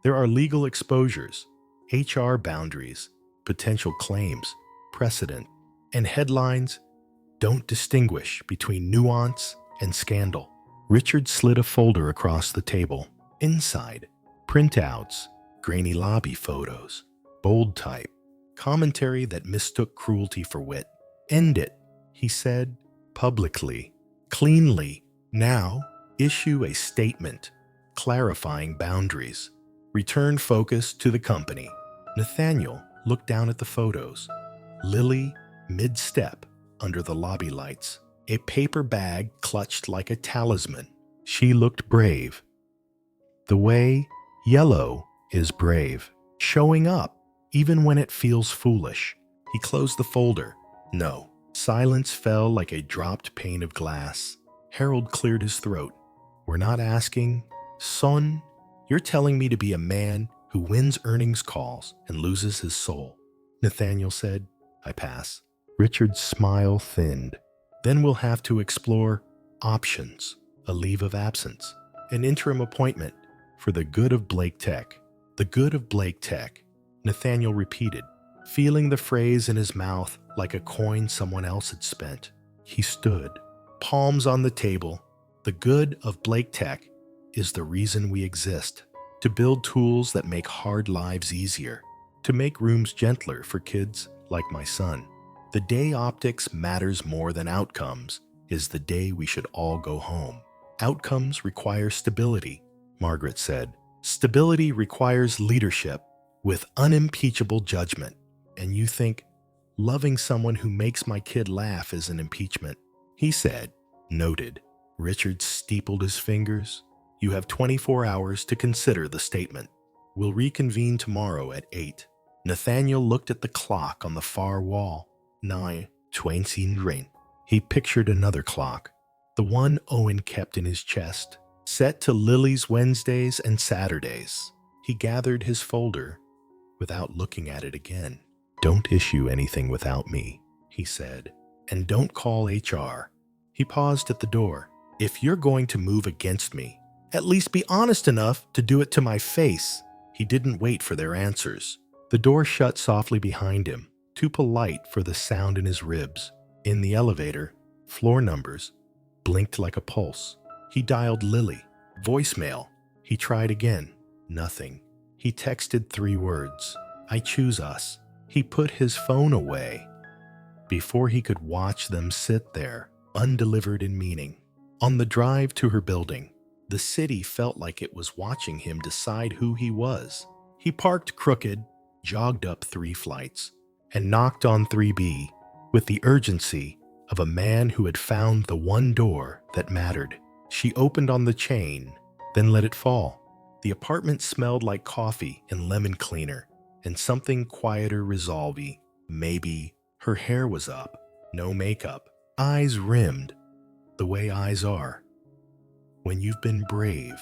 There are legal exposures, HR boundaries, potential claims, precedent, and headlines don't distinguish between nuance and scandal. Richard slid a folder across the table. Inside, printouts, grainy lobby photos, bold type, commentary that mistook cruelty for wit. End it, he said, publicly, cleanly. Now, issue a statement clarifying boundaries. Return focus to the company. Nathaniel looked down at the photos. Lily, mid-step, under the lobby lights, a paper bag clutched like a talisman. She looked brave. The way yellow is brave, showing up even when it feels foolish. He closed the folder. No. Silence fell like a dropped pane of glass. Harold cleared his throat. We're not asking. Son, you're telling me to be a man who wins earnings calls and loses his soul. Nathaniel said, I pass. Richard's smile thinned. Then we'll have to explore options, a leave of absence, an interim appointment for the good of Blake Tech. The good of Blake Tech, Nathaniel repeated, feeling the phrase in his mouth like a coin someone else had spent. He stood, palms on the table. The good of Blake Tech is the reason we exist, to build tools that make hard lives easier, to make rooms gentler for kids like my son. The day optics matters more than outcomes is the day we should all go home. Outcomes require stability, Margaret said. Stability requires leadership with unimpeachable judgment. And you think, loving someone who makes my kid laugh is an impeachment? He said, noted. Richard steepled his fingers. You have 24 hours to consider the statement. We'll reconvene tomorrow at 8. Nathaniel looked at the clock on the far wall. 9:20. He pictured another clock, the one Owen kept in his chest, set to Lily's Wednesdays and Saturdays. He gathered his folder without looking at it again. "Don't issue anything without me," he said, "and don't call HR." He paused at the door. "If you're going to move against me, at least be honest enough to do it to my face." He didn't wait for their answers. The door shut softly behind him, too polite for the sound in his ribs. In the elevator, floor numbers blinked like a pulse. He dialed Lily. Voicemail. He tried again. Nothing. He texted 3 words. "I choose us." He put his phone away before he could watch them sit there, undelivered in meaning. On the drive to her building, the city felt like it was watching him decide who he was. He parked crooked, jogged up 3 flights, and knocked on 3B with the urgency of a man who had found the one door that mattered. She opened on the chain, then let it fall. The apartment smelled like coffee and lemon cleaner, and something quieter resolve-y. Maybe her hair was up, no makeup, eyes rimmed, the way eyes are when you've been brave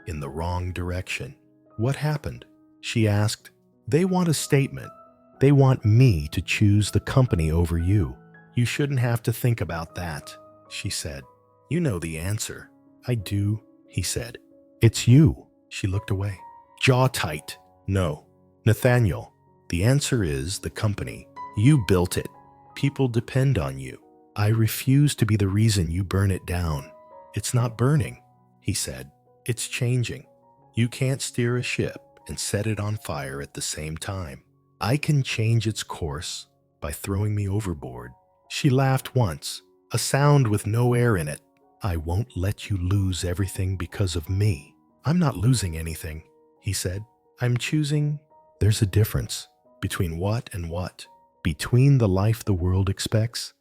in the wrong direction. "What happened?" she asked. "They want a statement. They want me to choose the company over you." "You shouldn't have to think about that," she said. "You know the answer." "I do," he said. "It's you." She looked away. Jaw tight. "No, Nathaniel, the answer is the company. You built it. People depend on you. I refuse to be the reason you burn it down." "It's not burning," he said. "It's changing. You can't steer a ship and set it on fire at the same time. I can change its course by throwing me overboard." She laughed once, a sound with no air in it. "I won't let you lose everything because of me." "I'm not losing anything," he said. "I'm choosing." There's a difference between what and what. Between the life the world expects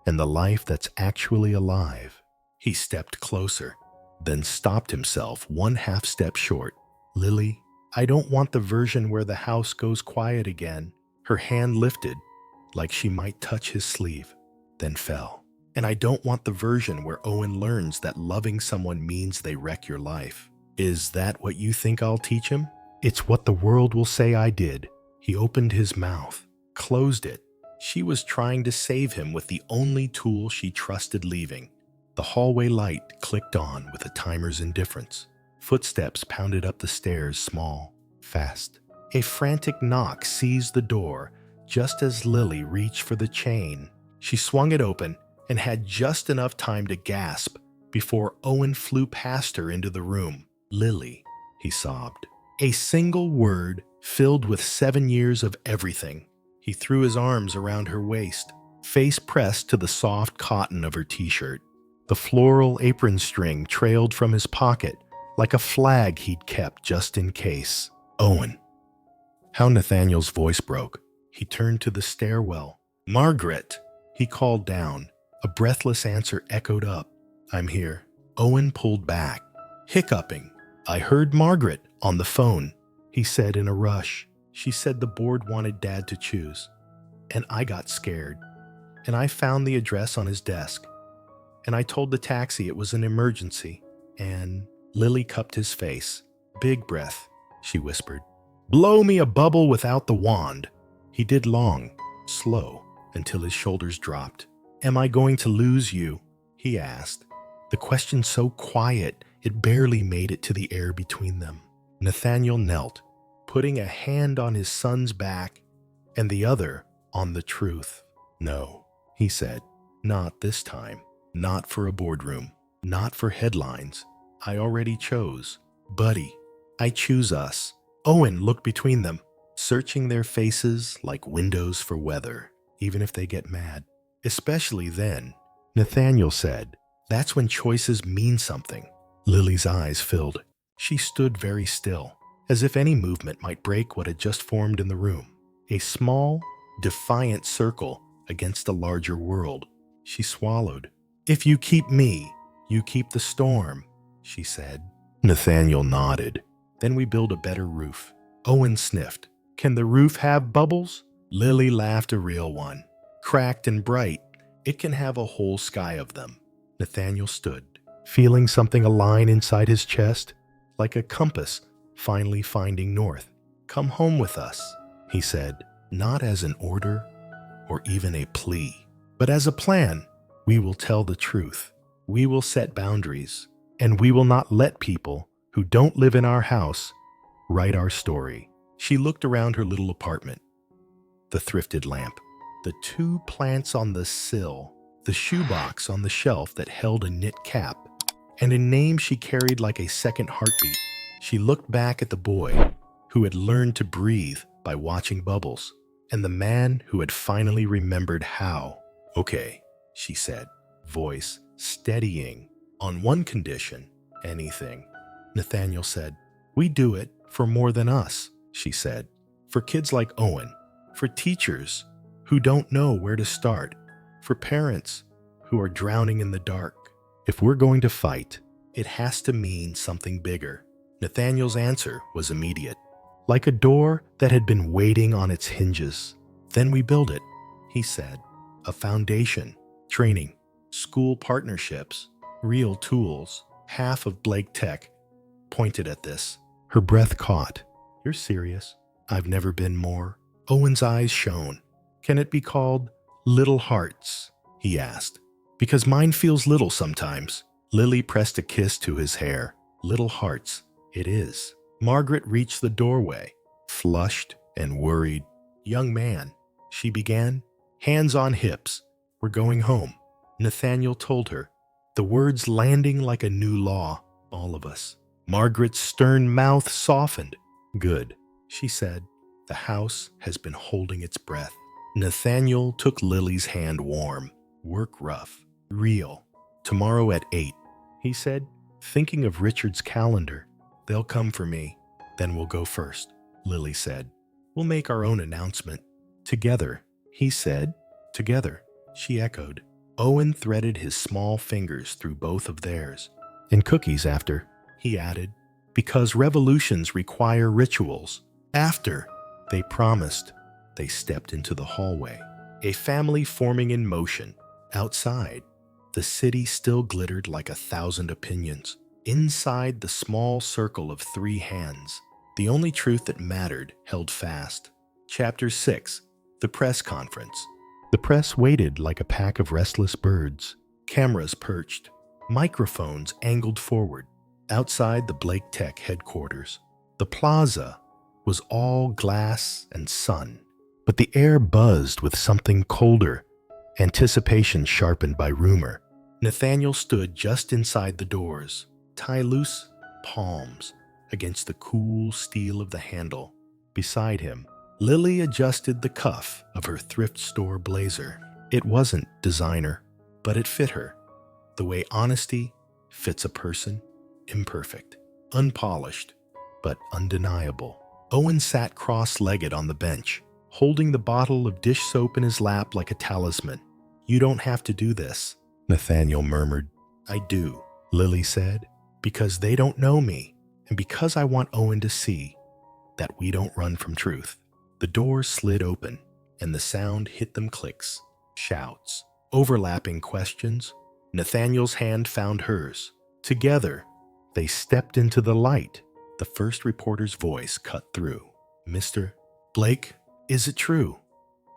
and the life that's actually alive. He stepped closer, then stopped himself 1/2 step short. "Lily, I don't want the version where the house goes quiet again." Her hand lifted, like she might touch his sleeve, then fell. "And I don't want the version where Owen learns that loving someone means they wreck your life." "Is that what you think I'll teach him?" "It's what the world will say I did." He opened his mouth, closed it. She was trying to save him with the only tool she trusted leaving. The hallway light clicked on with a timer's indifference. Footsteps pounded up the stairs, small, fast. A frantic knock seized the door just as Lily reached for the chain. She swung it open and had just enough time to gasp before Owen flew past her into the room. "Lily," he sobbed. A single word filled with 7 years of everything. He threw his arms around her waist, face pressed to the soft cotton of her t-shirt. The floral apron string trailed from his pocket like a flag he'd kept just in case. "Owen." How Nathaniel's voice broke. He turned to the stairwell. "Margaret!" He called down. A breathless answer echoed up. "I'm here." Owen pulled back, hiccuping. "I heard Margaret on the phone," he said in a rush. "She said the board wanted Dad to choose. And I got scared. And I found the address on his desk. And I told the taxi it was an emergency. And..." Lily cupped his face. "Big breath," she whispered. "Blow me a bubble without the wand." He did long, slow, until his shoulders dropped. "Am I going to lose you?" he asked. The question so quiet it barely made it to the air between them. Nathaniel knelt, putting a hand on his son's back and the other on the truth. "No," he said. "Not this time. Not for a boardroom. Not for headlines. I already chose. Buddy, I choose us." Owen looked between them, searching their faces like windows for weather, even if they get mad. "Especially then," Nathaniel said. "That's when choices mean something." Lily's eyes filled. She stood very still, as if any movement might break what had just formed in the room. A small, defiant circle against a larger world. She swallowed. "If you keep me, you keep the storm," she said. Nathaniel nodded. "Then we build a better roof." Owen sniffed. Can the roof have bubbles? Lily laughed, a real one. Cracked and bright, it can have a whole sky of them. Nathaniel stood, feeling something align inside his chest, like a compass finally finding north. Come home with us, he said, not as an order or even a plea, but as a plan. We will tell the truth. We will set boundaries, and we will not let people who don't live in our house write our story. She looked around her little apartment. The thrifted lamp, the 2 plants on the sill, the shoebox on the shelf that held a knit cap, and a name she carried like a second heartbeat. She looked back at the boy who had learned to breathe by watching bubbles, and the man who had finally remembered how. Okay, she said, voice steadying. On one condition, anything. Nathaniel said, we do it for more than us, she said. For kids like Owen, for teachers who don't know where to start, for parents who are drowning in the dark. If we're going to fight, it has to mean something bigger. Nathaniel's answer was immediate, like a door that had been waiting on its hinges. Then we build it, he said. A foundation, training, school partnerships, real tools. Half of Blake Tech pointed at this. Her breath caught. You're serious? I've never been more. Owen's eyes shone. Can it be called Little Hearts? He asked. Because mine feels little sometimes. Lily pressed a kiss to his hair. Little Hearts, it is. Margaret reached the doorway, flushed and worried. Young man, she began, hands on hips. We're going home. Nathaniel told her, the words landing like a new law. All of us. Margaret's stern mouth softened. Good, she said. The house has been holding its breath. Nathaniel took Lily's hand warm. Work rough. Real. Tomorrow at 8, he said, thinking of Richard's calendar. They'll come for me. Then we'll go first, Lily said. We'll make our own announcement. Together, he said. Together, she echoed. Owen threaded his small fingers through both of theirs. And cookies after, he added, because revolutions require rituals. After, they promised. They stepped into the hallway, a family forming in motion. Outside, the city still glittered like 1,000 opinions. Inside the small circle of 3 hands, the only truth that mattered held fast. Chapter 6, The Press Conference. The press waited like a pack of restless birds. Cameras perched, microphones angled forward. Outside the Blake Tech headquarters, the plaza was all glass and sun, but the air buzzed with something colder, anticipation sharpened by rumor. Nathaniel stood just inside the doors, tie loose palms against the cool steel of the handle. Beside him, Lily adjusted the cuff of her thrift store blazer. It wasn't designer, but it fit her, the way honesty fits a person, imperfect, unpolished, but undeniable. Owen sat cross-legged on the bench, holding the bottle of dish soap in his lap like a talisman. You don't have to do this, Nathaniel murmured. I do, Lily said, because they don't know me, and because I want Owen to see that we don't run from truth. The door slid open, and the sound hit them clicks, shouts, overlapping questions. Nathaniel's hand found hers. Together, they stepped into the light. The first reporter's voice cut through. Mr. Blake, is it true?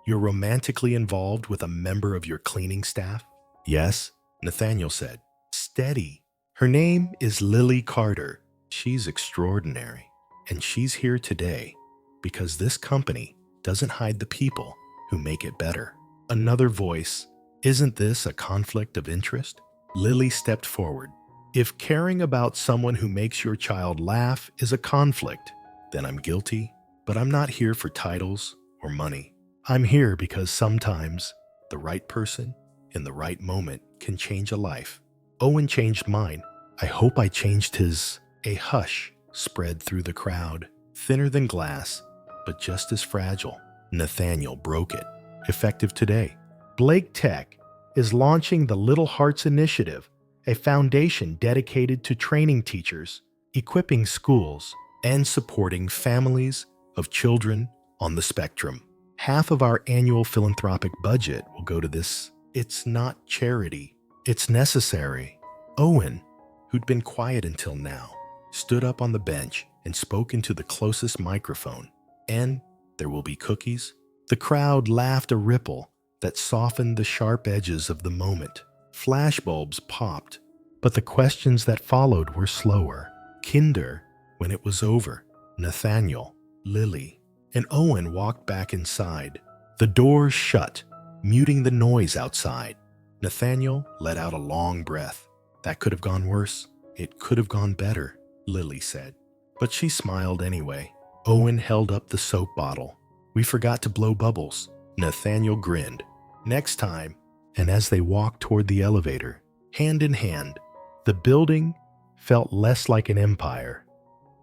You're romantically involved with a member of your cleaning staff? Yes, Nathaniel said. Steady. Her name is Lily Carter. She's extraordinary, and she's here today because this company doesn't hide the people who make it better. Another voice. Isn't this a conflict of interest? Lily stepped forward. If caring about someone who makes your child laugh is a conflict, then I'm guilty, but I'm not here for titles or money. I'm here because sometimes the right person in the right moment can change a life. Owen changed mine. I hope I changed his. A hush spread through the crowd, thinner than glass, but just as fragile. Nathaniel broke it. Effective today. Blake Tech is launching the Little Hearts Initiative, a foundation dedicated to training teachers, equipping schools, and supporting families of children on the spectrum. Half of our annual philanthropic budget will go to this. It's not charity. It's necessary. Owen, who'd been quiet until now, stood up on the bench and spoke into the closest microphone. And there will be cookies. The crowd laughed a ripple that softened the sharp edges of the moment. Flashbulbs popped, but the questions that followed were slower. Kinder, when it was over. Nathaniel, Lily, and Owen walked back inside. The doors shut, muting the noise outside. Nathaniel let out a long breath. That could have gone worse. It could have gone better, Lily said. But she smiled anyway. Owen held up the soap bottle. We forgot to blow bubbles. Nathaniel grinned. Next time. And as they walked toward the elevator, hand in hand, the building felt less like an empire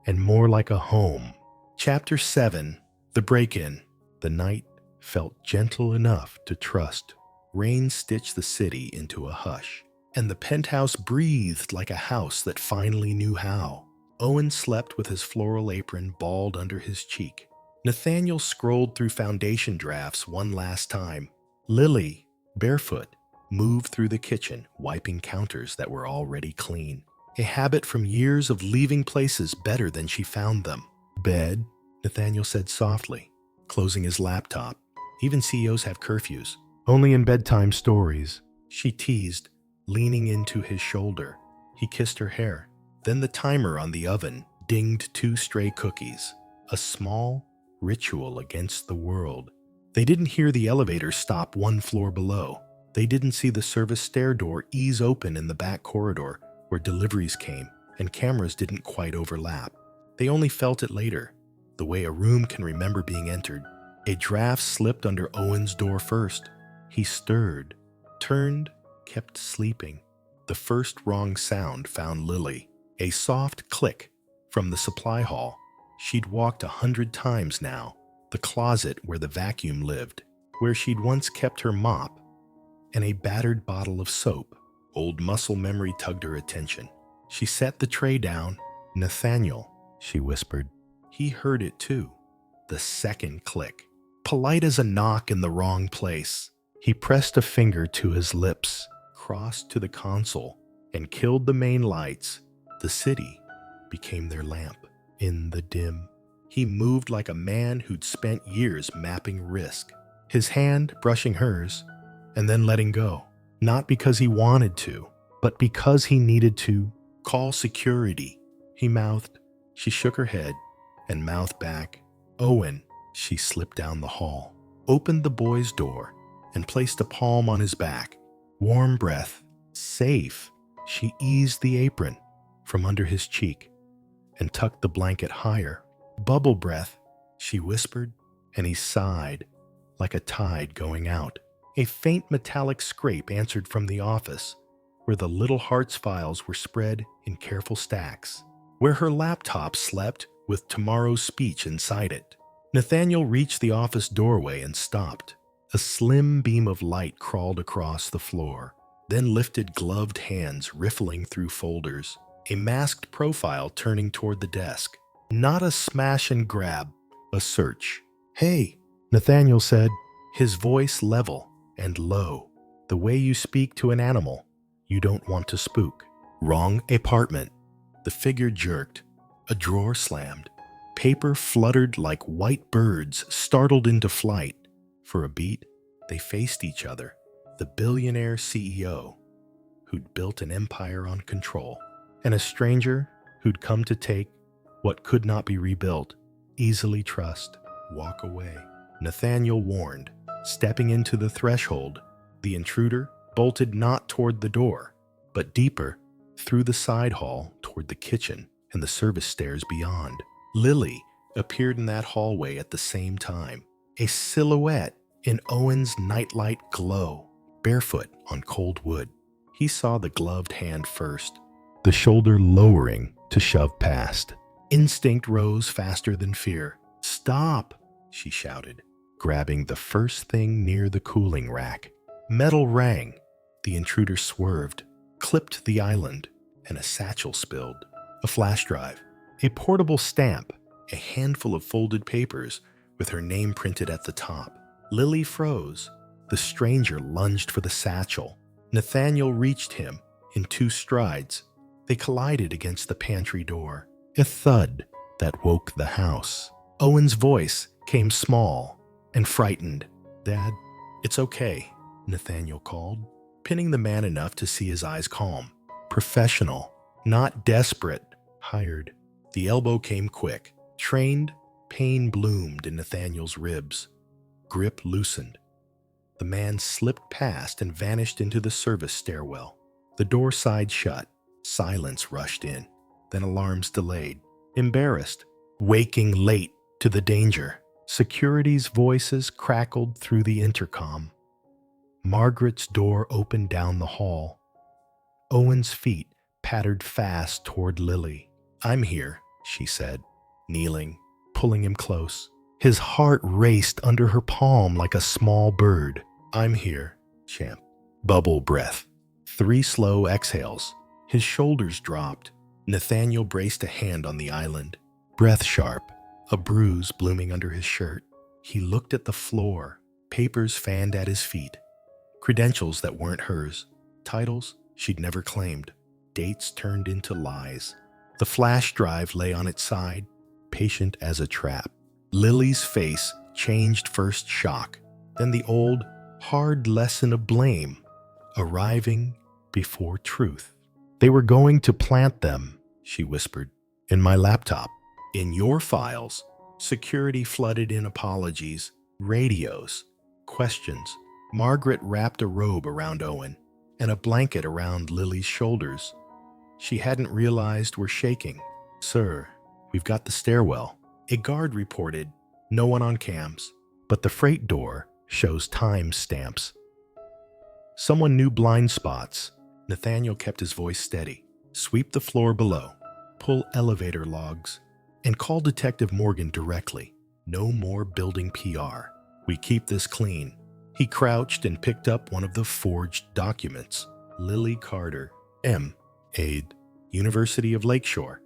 and more like a home. Chapter 7. The Break-In. The night felt gentle enough to trust. Rain stitched the city into a hush, and the penthouse breathed like a house that finally knew how. Owen slept with his floral apron balled under his cheek. Nathaniel scrolled through foundation drafts one last time. Lily, barefoot, moved through the kitchen, wiping counters that were already clean. A habit from years of leaving places better than she found them. Bed, Nathaniel said softly, closing his laptop. Even CEOs have curfews. Only in bedtime stories, she teased, leaning into his shoulder. He kissed her hair. Then the timer on the oven dinged 2 stray cookies. A small ritual against the world. They didn't hear the elevator stop 1 floor below. They didn't see the service stair door ease open in the back corridor where deliveries came and cameras didn't quite overlap. They only felt it later, the way a room can remember being entered. A draft slipped under Owen's door first. He stirred, turned, kept sleeping. The first wrong sound found Lily. A soft click from the supply hall. She'd walked 100 times now. The closet where the vacuum lived, where she'd once kept her mop, and a battered bottle of soap. Old muscle memory tugged her attention. She set the tray down. Nathaniel, she whispered. He heard it too. The second click. Polite as a knock in the wrong place. He pressed a finger to his lips, crossed to the console, and killed the main lights. The city became their lamp. In the dim, he moved like a man who'd spent years mapping risk. His hand brushing hers, and then letting go. Not because he wanted to, but because he needed to. Call security, he mouthed. She shook her head and mouthed back. Owen, she slipped down the hall, opened the boy's door, and placed a palm on his back. Warm breath. Safe. She eased the apron from under his cheek and tucked the blanket higher. Bubble breath, she whispered, and he sighed like a tide going out. A faint metallic scrape answered from the office, where the little Hearts files were spread in careful stacks, where her laptop slept with tomorrow's speech inside it. Nathaniel reached the office doorway and stopped. A slim beam of light crawled across the floor, then lifted gloved hands riffling through folders, a masked profile turning toward the desk. Not a smash and grab, a search. Hey, Nathaniel said, his voice level and low, the way you speak to an animal you don't want to spook. Wrong apartment. The figure jerked. A drawer slammed. Paper fluttered like white birds startled into flight. For a beat, they faced each other. The billionaire CEO, who'd built an empire on control, and a stranger who'd come to take what could not be rebuilt. Easily trust. Walk away. Nathaniel warned. Stepping into the threshold, the intruder bolted not toward the door, but deeper, through the side hall toward the kitchen and the service stairs beyond. Lily appeared in that hallway at the same time, a silhouette in Owen's nightlight glow, barefoot on cold wood. He saw the gloved hand first, the shoulder lowering to shove past. Instinct rose faster than fear. Stop, she shouted, grabbing the first thing near the cooling rack. Metal rang. The intruder swerved, clipped the island, and a satchel spilled. A flash drive, a portable stamp, a handful of folded papers with her name printed at the top. Lily froze. The stranger lunged for the satchel. Nathaniel reached him in 2 strides. They collided against the pantry door. A thud that woke the house. Owen's voice came small and frightened. "Dad, it's okay," Nathaniel called, pinning the man enough to see his eyes calm. "Professional, not desperate. Hired." The elbow came quick. Trained, pain bloomed in Nathaniel's ribs. Grip loosened. The man slipped past and vanished into the service stairwell. The door side shut. Silence rushed in. Then alarms delayed. Embarrassed, waking late to the danger, security's voices crackled through the intercom. Margaret's door opened down the hall. Owen's feet pattered fast toward Lily. "I'm here," she said, kneeling, pulling him close. His heart raced under her palm like a small bird. "I'm here, champ." Bubble breath. 3 slow exhales. His shoulders dropped. Nathaniel braced a hand on the island. Breath sharp, a bruise blooming under his shirt. He looked at the floor, papers fanned at his feet. Credentials that weren't hers. Titles she'd never claimed. Dates turned into lies. The flash drive lay on its side, patient as a trap. Lily's face changed first shock, then the old, hard lesson of blame, arriving before truth. "They were going to plant them," she whispered. "In my laptop. In your files." Security flooded in apologies, radios, questions. Margaret wrapped a robe around Owen and a blanket around Lily's shoulders. She hadn't realized we're shaking. "Sir, we've got the stairwell." A guard reported, "No one on cams, but the freight door shows time stamps." Someone knew blind spots. Nathaniel kept his voice steady. "Sweep the floor below, pull elevator logs, and call Detective Morgan directly. No more building PR. We keep this clean." He crouched and picked up one of the forged documents. Lily Carter, M. Aide, University of Lakeshore,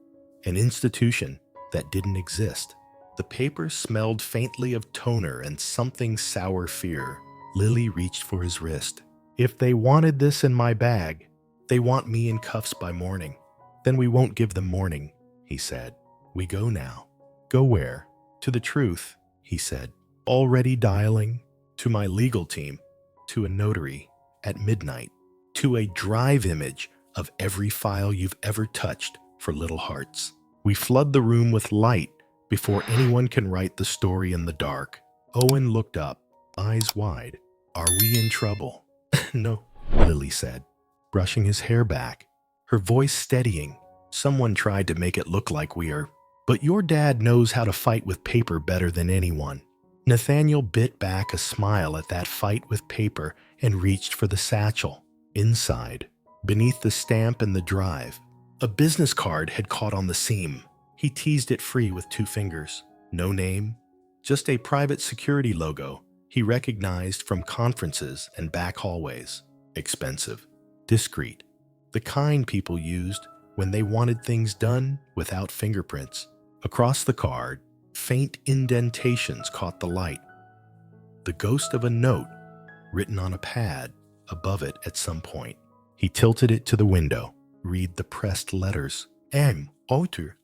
an institution that didn't exist. The paper smelled faintly of toner and something sour fear. Lily reached for his wrist. "If they wanted this in my bag, they want me in cuffs by morning. Then we won't give them morning," he said. "We go now." "Go where?" "To the truth," he said. "Already dialing." "To my legal team." "To a notary." "At midnight." "To a drive image of every file you've ever touched for little hearts." We flood the room with light before anyone can write the story in the dark. Owen looked up, eyes wide. "Are we in trouble?" "No," Lily said, brushing his hair back, her voice steadying. "Someone tried to make it look like we are, but your dad knows how to fight with paper better than anyone." Nathaniel bit back a smile at that fight with paper and reached for the satchel. Inside, beneath the stamp and the drive, a business card had caught on the seam. He teased it free with 2 fingers. No name, just a private security logo he recognized from conferences and back hallways. Expensive, discreet, the kind people used when they wanted things done without fingerprints. Across the card, faint indentations caught the light. The ghost of a note written on a pad above it at some point. He tilted it to the window. Read the pressed letters. M. Autor.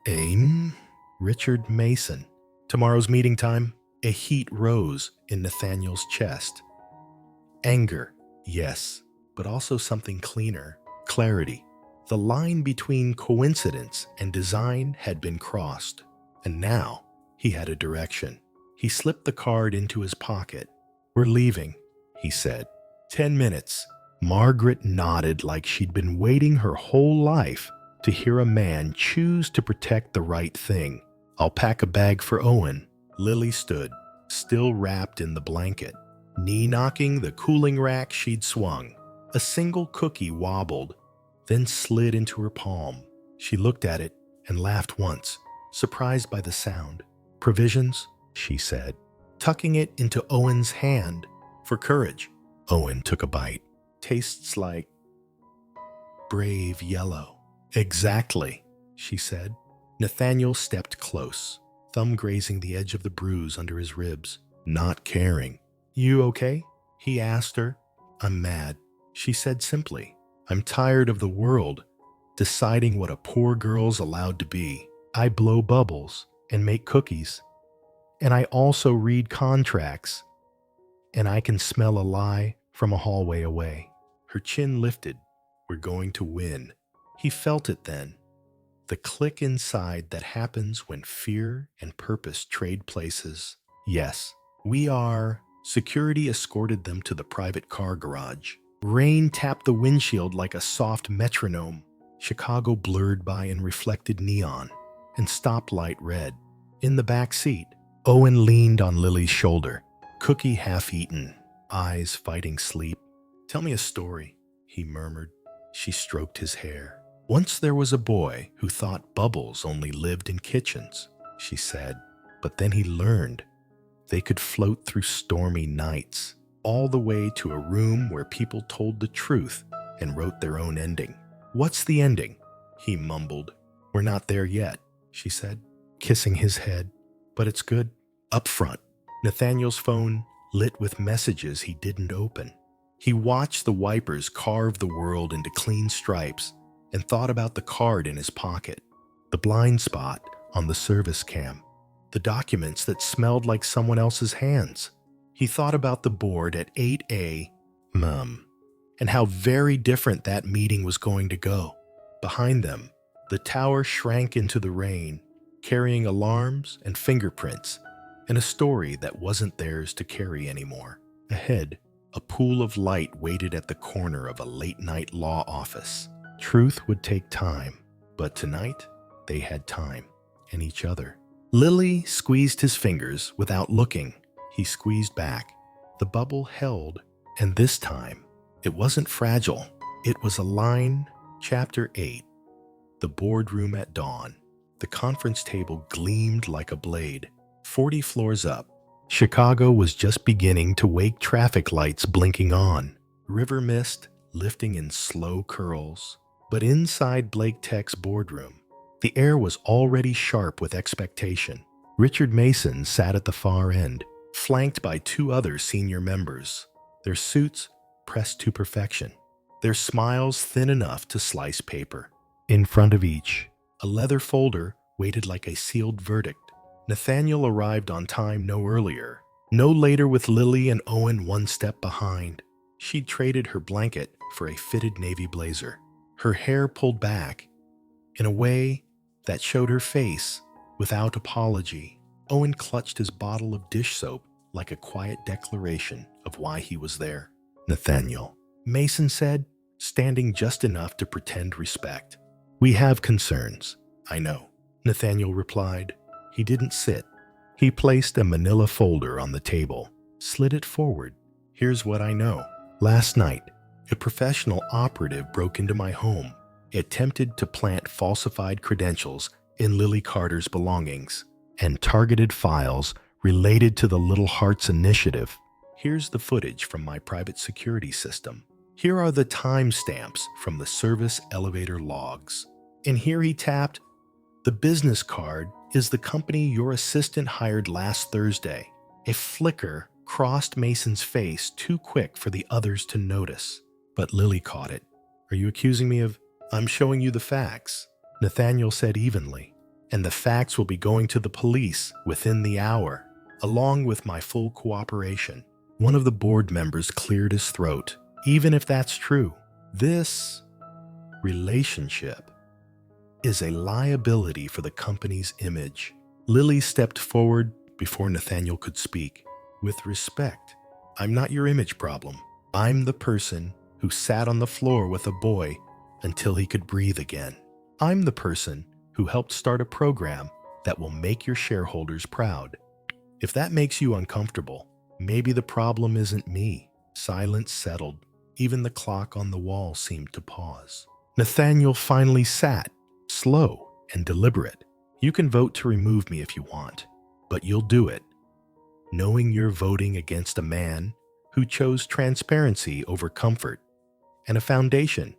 Aim. Richard Mason. Tomorrow's meeting time. A heat rose in Nathaniel's chest. Anger, yes, but also something cleaner. Clarity. The line between coincidence and design had been crossed. And now, he had a direction. He slipped the card into his pocket. "We're leaving," he said. 10 minutes. Margaret nodded like she'd been waiting her whole life to hear a man choose to protect the right thing. "I'll pack a bag for Owen." Lily stood, still wrapped in the blanket, knee-knocking the cooling rack she'd swung. A single cookie wobbled, then slid into her palm. She looked at it and laughed once, surprised by the sound. "Provisions," she said, tucking it into Owen's hand. "For courage." Owen took a bite. "Tastes like brave yellow." "Exactly," she said. Nathaniel stepped close. thumb grazing the edge of the bruise under his ribs, not caring. "You okay?" he asked her. "I'm mad," she said simply. "I'm tired of the world deciding what a poor girl's allowed to be. I blow bubbles and make cookies, and I also read contracts, and I can smell a lie from a hallway away." Her chin lifted. "We're going to win." He felt it then. The click inside that happens when fear and purpose trade places. "Yes, we are." Security escorted them to the private car garage. Rain tapped the windshield like a soft metronome. Chicago blurred by in reflected neon and stoplight red. In the back seat, Owen leaned on Lily's shoulder, cookie half-eaten, eyes fighting sleep. "Tell me a story," he murmured. She stroked his hair. "Once there was a boy who thought bubbles only lived in kitchens," she said. "But then he learned they could float through stormy nights, all the way to a room where people told the truth and wrote their own ending." "What's the ending?" he mumbled. "We're not there yet," she said, kissing his head. "But it's good." Up front, Nathaniel's phone lit with messages he didn't open. He watched the wipers carve the world into clean stripes and thought about the card in his pocket, the blind spot on the service cam, the documents that smelled like someone else's hands. He thought about the board at 8 a.m. and how very different that meeting was going to go. Behind them, the tower shrank into the rain, carrying alarms and fingerprints and a story that wasn't theirs to carry anymore. Ahead, a pool of light waited at the corner of a late-night law office. Truth would take time, but tonight they had time and each other. Lily squeezed his fingers without looking. He squeezed back. The bubble held, and this time, it wasn't fragile. It was a line. Chapter 8. The boardroom at dawn. The conference table gleamed like a blade. 40 floors up, Chicago was just beginning to wake, traffic lights blinking on, river mist lifting in slow curls. But inside Blake Tech's boardroom, the air was already sharp with expectation. Richard Mason sat at the far end, flanked by two other senior members, their suits pressed to perfection, their smiles thin enough to slice paper. In front of each, a leather folder waited like a sealed verdict. Nathaniel arrived on time no earlier, no later, with Lily and Owen one step behind. She'd traded her blanket for a fitted navy blazer, her hair pulled back in a way that showed her face without apology. Owen clutched his bottle of dish soap like a quiet declaration of why he was there. "Nathaniel," Mason said, standing just enough to pretend respect. "We have concerns." "I know," Nathaniel replied. He didn't sit. He placed a manila folder on the table, slid it forward. "Here's what I know. Last night, a professional operative broke into my home, attempted to plant falsified credentials in Lily Carter's belongings, and targeted files related to the Little Hearts Initiative. Here's the footage from my private security system. Here are the timestamps from the service elevator logs." And here he tapped, "The business card is the company your assistant hired last Thursday." A flicker crossed Mason's face, too quick for the others to notice. But Lily caught it. "Are you accusing me of—" "I'm showing you the facts," Nathaniel said evenly. "And the facts will be going to the police within the hour, along with my full cooperation." One of the board members cleared his throat. "Even if that's true, this relationship is a liability for the company's image." Lily stepped forward before Nathaniel could speak. "With respect, I'm not your image problem. I'm the person who sat on the floor with a boy until he could breathe again. I'm the person who helped start a program that will make your shareholders proud. If that makes you uncomfortable, maybe the problem isn't me." Silence settled. Even the clock on the wall seemed to pause. Nathaniel finally sat, slow and deliberate. "You can vote to remove me if you want, but you'll do it, knowing you're voting against a man who chose transparency over comfort and a foundation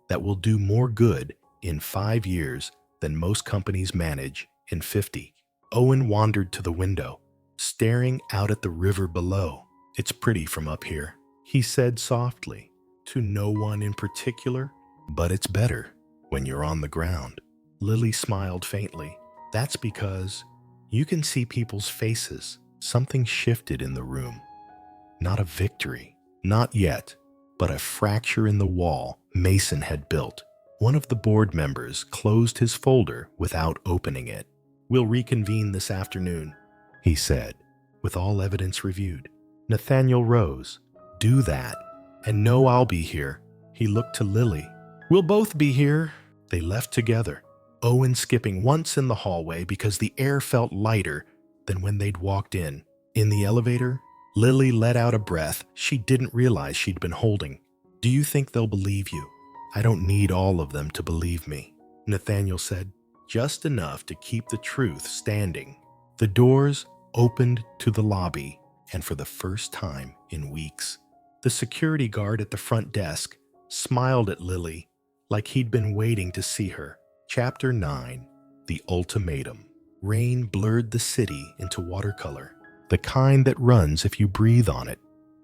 that will do more good in 5 years than most companies manage in 50. Owen wandered to the window, staring out at the river below. "It's pretty from up here," he said softly, to no one in particular, "but it's better when you're on the ground." Lily smiled faintly. "That's because you can see people's faces." Something shifted in the room. Not a victory, not yet, but a fracture in the wall Mason had built. One of the board members closed his folder without opening it. "We'll reconvene this afternoon," he said, with all evidence reviewed. Nathaniel rose. "Do that, and know I'll be here." He looked to Lily. "We'll both be here." They left together, Owen skipping once in the hallway because the air felt lighter than when they'd walked in. In the elevator, Lily let out a breath she didn't realize she'd been holding. "Do you think they'll believe you?" "I don't need all of them to believe me," Nathaniel said. "Just enough to keep the truth standing." The doors opened to the lobby, and for the first time in weeks, the security guard at the front desk smiled at Lily like he'd been waiting to see her. Chapter 9. The Ultimatum. Rain blurred the city into watercolor, the kind that runs if you breathe on it.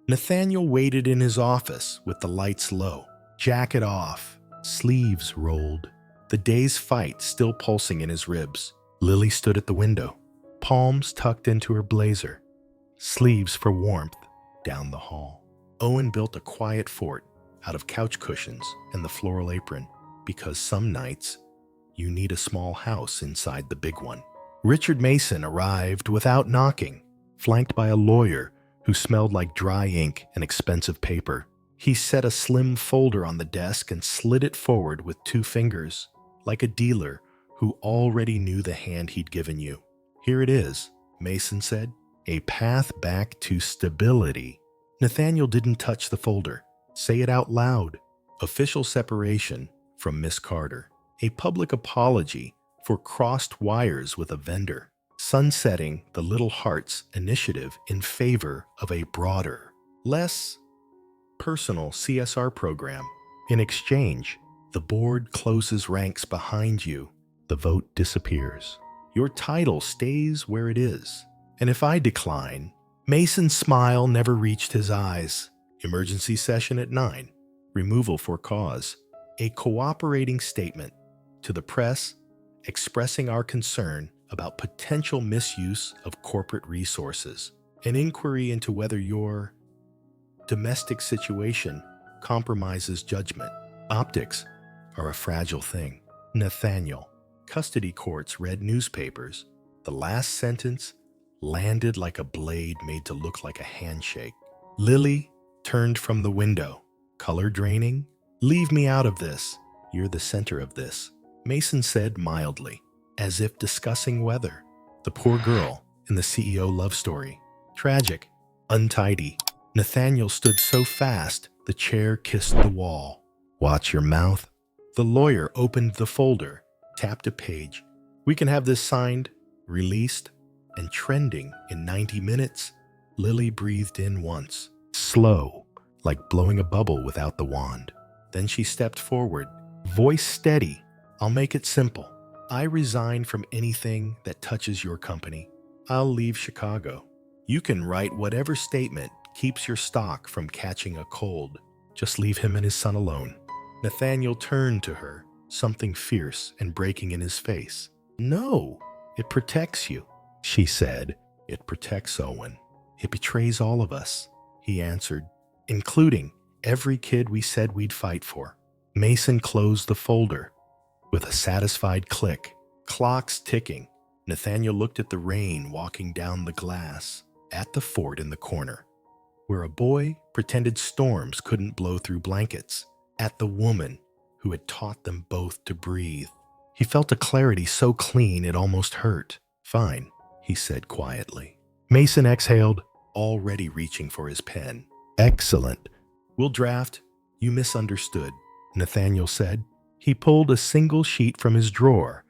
Nathaniel waited in his office with the lights low, jacket off, sleeves rolled, the day's fight still pulsing in his ribs. Lily stood at the window, palms tucked into her blazer, sleeves for warmth, down the hall. Owen built a quiet fort out of couch cushions and the floral apron, because some nights you need a small house inside the big one. Richard Mason arrived without knocking, flanked by a lawyer who smelled like dry ink and expensive paper. He set a slim folder on the desk and slid it forward with 2 fingers, like a dealer who already knew the hand he'd given you. "Here it is," Mason said. "A path back to stability." Nathaniel didn't touch the folder. Say it out loud. "Official separation from Miss Carter. A public apology for crossed wires with a vendor. Sunsetting the Little Hearts initiative in favor of a broader, less personal CSR program. In exchange, the board closes ranks behind you. The vote disappears. Your title stays where it is. And if I decline..." Mason's smile never reached his eyes. "Emergency session at 9. Removal for cause. A cooperating statement to the press expressing our concern about potential misuse of corporate resources. An inquiry into whether your domestic situation compromises judgment. Optics are a fragile thing." Nathaniel. Custody courts read newspapers. The last sentence landed like a blade made to look like a handshake. Lily turned from the window. "Color draining? Leave me out of this. You're the center of this," Mason said mildly, as if discussing weather. The poor girl in the CEO love story. Tragic, untidy. Nathaniel stood so fast the chair kissed the wall. "Watch your mouth." The lawyer opened the folder, tapped a page. "We can have this signed, released, and trending in 90 minutes. Lily breathed in once, slow, like blowing a bubble without the wand. Then she stepped forward, voice steady. "I'll make it simple. I resign from anything that touches your company. I'll leave Chicago. You can write whatever statement keeps your stock from catching a cold. Just leave him and his son alone." Nathaniel turned to her, something fierce and breaking in his face. "No, it protects you," she said. "It protects Owen. It betrays all of us," he answered, "including every kid we said we'd fight for." Mason closed the folder with a satisfied click. Clocks ticking. Nathaniel looked at the rain walking down the glass, at the fort in the corner, where a boy pretended storms couldn't blow through blankets, at the woman who had taught them both to breathe. He felt a clarity so clean it almost hurt. "Fine," he said quietly. Mason exhaled, already reaching for his pen. "Excellent. We'll draft." "You misunderstood," Nathaniel said. He pulled a single sheet from his drawer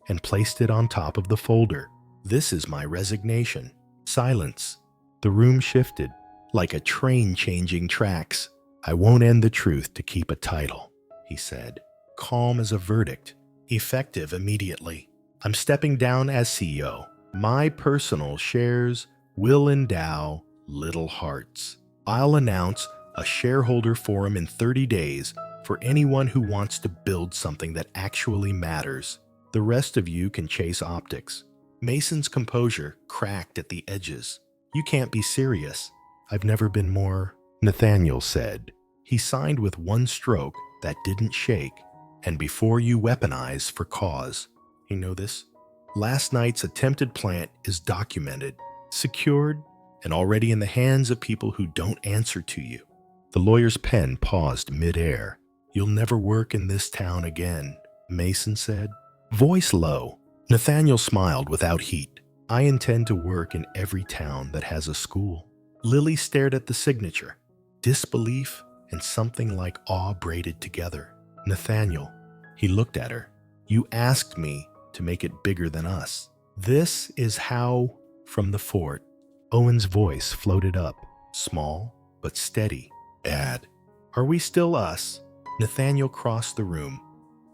and placed it on top of the folder. "This is my resignation." Silence. The room shifted, like a train changing tracks. "I won't end the truth to keep a title," he said, calm as a verdict, effective immediately. "I'm stepping down as CEO. My personal shares will endow little hearts. I'll announce a shareholder forum in 30 days for anyone who wants to build something that actually matters. The rest of you can chase optics. Mason's composure cracked at the edges. You can't be serious. I've never been more, Nathaniel said. He signed with one stroke that didn't shake. And before you weaponize for cause. You know this? Last night's attempted plant is documented, secured, and already in the hands of people who don't answer to you. The lawyer's pen paused mid-air. You'll never work in this town again, Mason said. Voice low. Nathaniel smiled without heat. I intend to work in every town that has a school. Lily stared at the signature. Disbelief and something like awe braided together. Nathaniel, he looked at her. You asked me to make it bigger than us. This is how, from the fort, Owen's voice floated up, small but steady. Dad, are we still us? Nathaniel crossed the room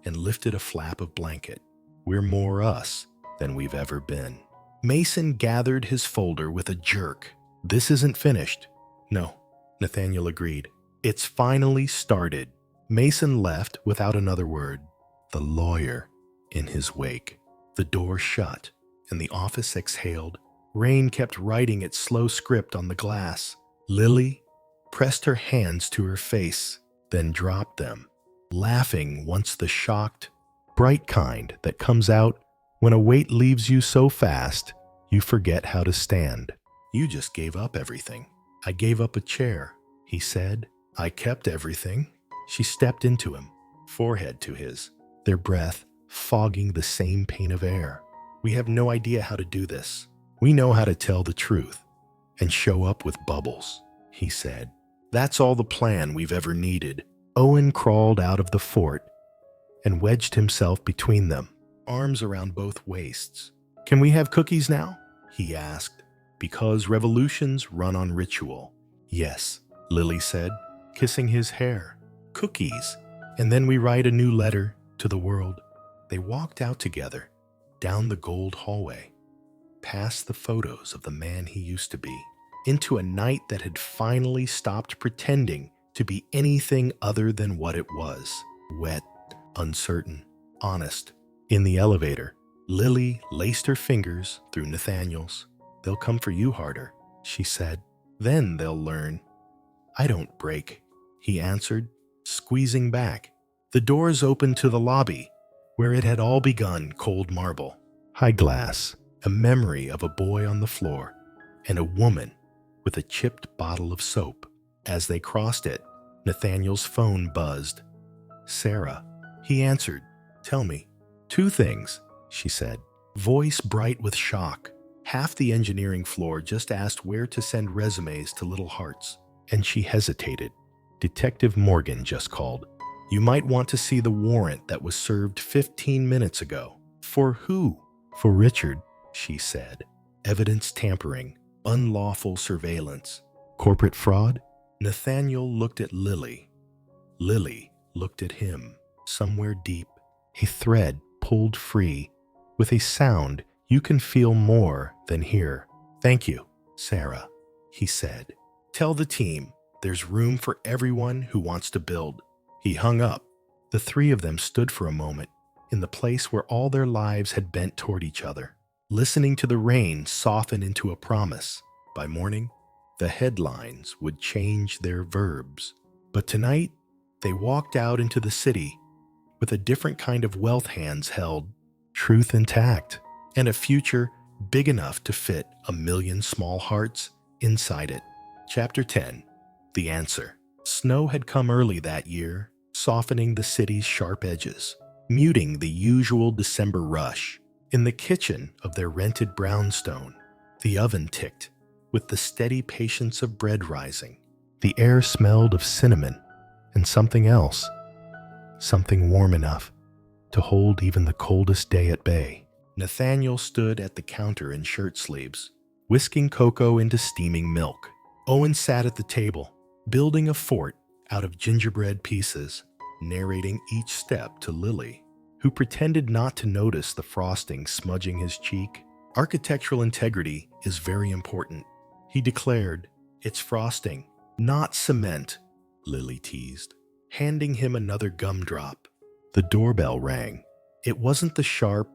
and lifted a flap of blanket. We're more us than we've ever been. Mason gathered his folder with a jerk. This isn't finished. No, Nathaniel agreed. It's finally started. Mason left without another word, the lawyer in his wake. The door shut, and the office exhaled. Rain kept writing its slow script on the glass. Lily pressed her hands to her face, then dropped them, laughing once the shocked, bright kind that comes out when a weight leaves you so fast you forget how to stand. You just gave up everything. I gave up a chair, he said. I kept everything. She stepped into him, forehead to his, their breath fogging the same pain of air. We have no idea how to do this. We know how to tell the truth and show up with bubbles, he said. That's all the plan we've ever needed. Owen crawled out of the fort and wedged himself between them, arms around both waists. Can we have cookies now? He asked, because revolutions run on ritual. Yes, Lily said, kissing his hair. Cookies. And then we write a new letter to the world. They walked out together, down the gold hallway, past the photos of the man he used to be, into a night that had finally stopped pretending to be anything other than what it was. Wet, uncertain, honest. In the elevator, Lily laced her fingers through Nathaniel's. They'll come for you harder, she said. Then they'll learn. I don't break, he answered, squeezing back. The doors opened to the lobby, where it had all begun, cold marble. High glass, a memory of a boy on the floor, and a woman with a chipped bottle of soap. As they crossed it, Nathaniel's phone buzzed. Sarah, he answered. Tell me. 2 things, she said, voice bright with shock. Half the engineering floor just asked where to send resumes to Little Hearts, and she hesitated. Detective Morgan just called. You might want to see the warrant that was served 15 minutes ago. For who? For Richard, she said. Evidence tampering, unlawful surveillance, corporate fraud. Nathaniel looked at Lily. Lily looked at him. Somewhere deep, a thread pulled free. With a sound you can feel more than hear. Thank you, Sarah, he said. Tell the team there's room for everyone who wants to build. He hung up. The 3 of them stood for a moment in the place where all their lives had bent toward each other, listening to the rain soften into a promise. By morning, the headlines would change their verbs. But tonight, they walked out into the city with a different kind of wealth hands held, truth intact, and a future big enough to fit 1,000,000 small hearts inside it. Chapter 10. The Answer. Snow had come early that year, softening the city's sharp edges, muting the usual December rush. In the kitchen of their rented brownstone, the oven ticked with the steady patience of bread rising. The air smelled of cinnamon and something else, something warm enough to hold even the coldest day at bay. Nathaniel stood at the counter in shirt sleeves, whisking cocoa into steaming milk. Owen sat at the table, building a fort out of gingerbread pieces, narrating each step to Lily, who pretended not to notice the frosting smudging his cheek. Architectural integrity is very important. He declared, "It's frosting, not cement," Lily teased, handing him another gumdrop. The doorbell rang. It wasn't the sharp,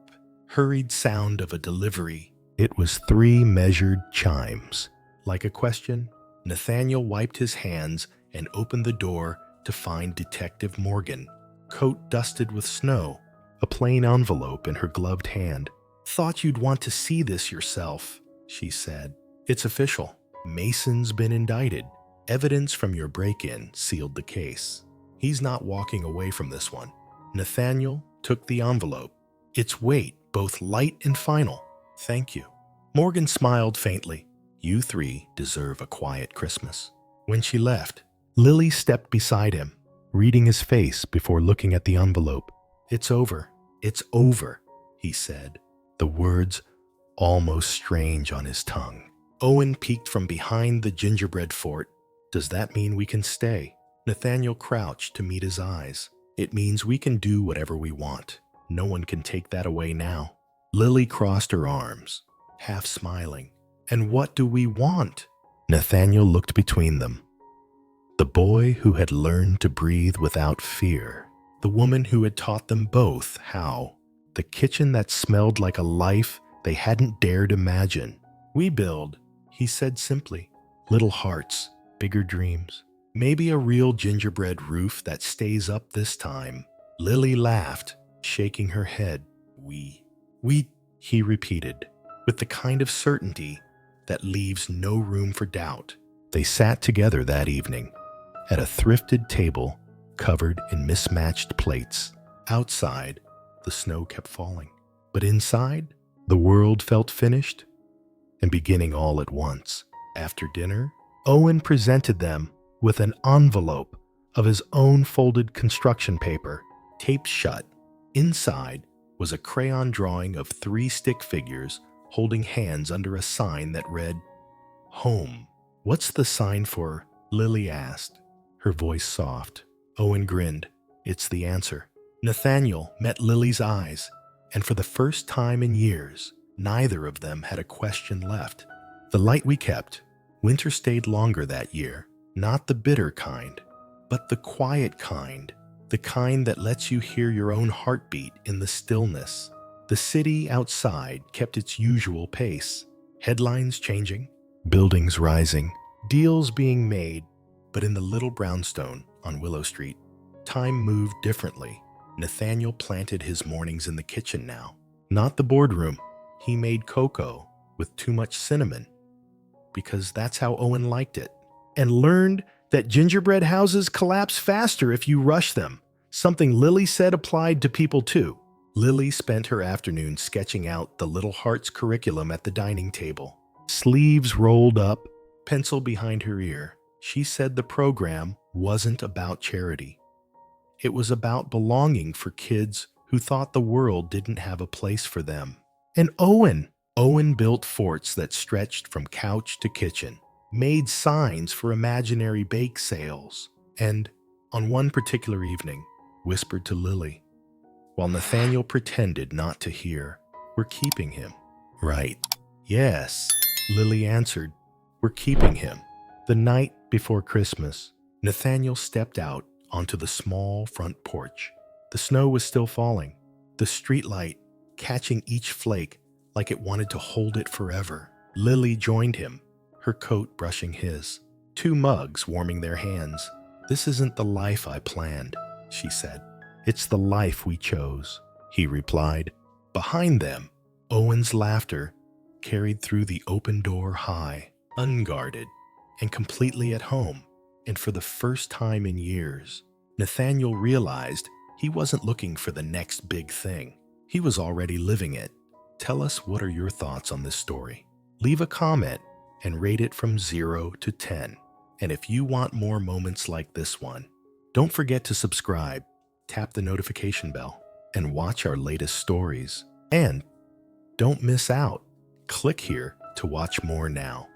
hurried sound of a delivery. It was 3 measured chimes. Like a question, Nathaniel wiped his hands and opened the door to find Detective Morgan, coat dusted with snow, a plain envelope in her gloved hand. "Thought you'd want to see this yourself," she said. "It's official. Mason's been indicted. Evidence from your break-in sealed the case. He's not walking away from this one." Nathaniel took the envelope. Its weight, both light and final. "Thank you." Morgan smiled faintly. "You 3 deserve a quiet Christmas." When she left, Lily stepped beside him, reading his face before looking at the envelope. "It's over. It's over," he said, the words almost strange on his tongue. Owen peeked from behind the gingerbread fort. "Does that mean we can stay?" Nathaniel crouched to meet his eyes. "It means we can do whatever we want. No one can take that away now." Lily crossed her arms, half smiling. "And what do we want?" Nathaniel looked between them. The boy who had learned to breathe without fear. The woman who had taught them both how. The kitchen that smelled like a life they hadn't dared imagine. "We build," he said simply. "Little hearts, bigger dreams. Maybe a real gingerbread roof that stays up this time." Lily laughed, shaking her head. We, he repeated, with the kind of certainty that leaves no room for doubt. They sat together that evening, at a thrifted table covered in mismatched plates. Outside, the snow kept falling, but inside, the world felt finished and beginning all at once. After dinner, Owen presented them with an envelope of his own folded construction paper, taped shut. Inside was a crayon drawing of 3 stick figures holding hands under a sign that read, "Home." "What's the sign for?" Lily asked, her voice soft. Owen grinned. "It's the answer." Nathaniel met Lily's eyes, and for the first time in years, neither of them had a question left. "The light we kept." Winter stayed longer that year, not the bitter kind, but the quiet kind, the kind that lets you hear your own heartbeat in the stillness. The city outside kept its usual pace, headlines changing, buildings rising, deals being made, but in the little brownstone on Willow Street, time moved differently. Nathaniel planted his mornings in the kitchen now, not the boardroom. He made cocoa with too much cinnamon, because that's how Owen liked it, and learned that gingerbread houses collapse faster if you rush them, something Lily said applied to people too. Lily spent her afternoon sketching out the Little Hearts curriculum at the dining table. Sleeves rolled up, pencil behind her ear. She said the program wasn't about charity. It was about belonging for kids who thought the world didn't have a place for them. And Owen built forts that stretched from couch to kitchen, made signs for imaginary bake sales, and, on one particular evening, whispered to Lily, while Nathaniel pretended not to hear, "We're keeping him." "Right." "Yes," Lily answered, "we're keeping him." The night before Christmas, Nathaniel stepped out onto the small front porch. The snow was still falling, the streetlight catching each flake like it wanted to hold it forever. Lily joined him, her coat brushing his, 2 mugs warming their hands. "This isn't the life I planned," she said. "It's the life we chose," he replied. Behind them, Owen's laughter carried through the open door high, unguarded, and completely at home. And for the first time in years, Nathaniel realized he wasn't looking for the next big thing. He was already living it. Tell us, what are your thoughts on this story? Leave a comment and rate it from 0 to 10. And if you want more moments like this one, don't forget to subscribe, tap the notification bell, and watch our latest stories. And don't miss out. Click here to watch more now.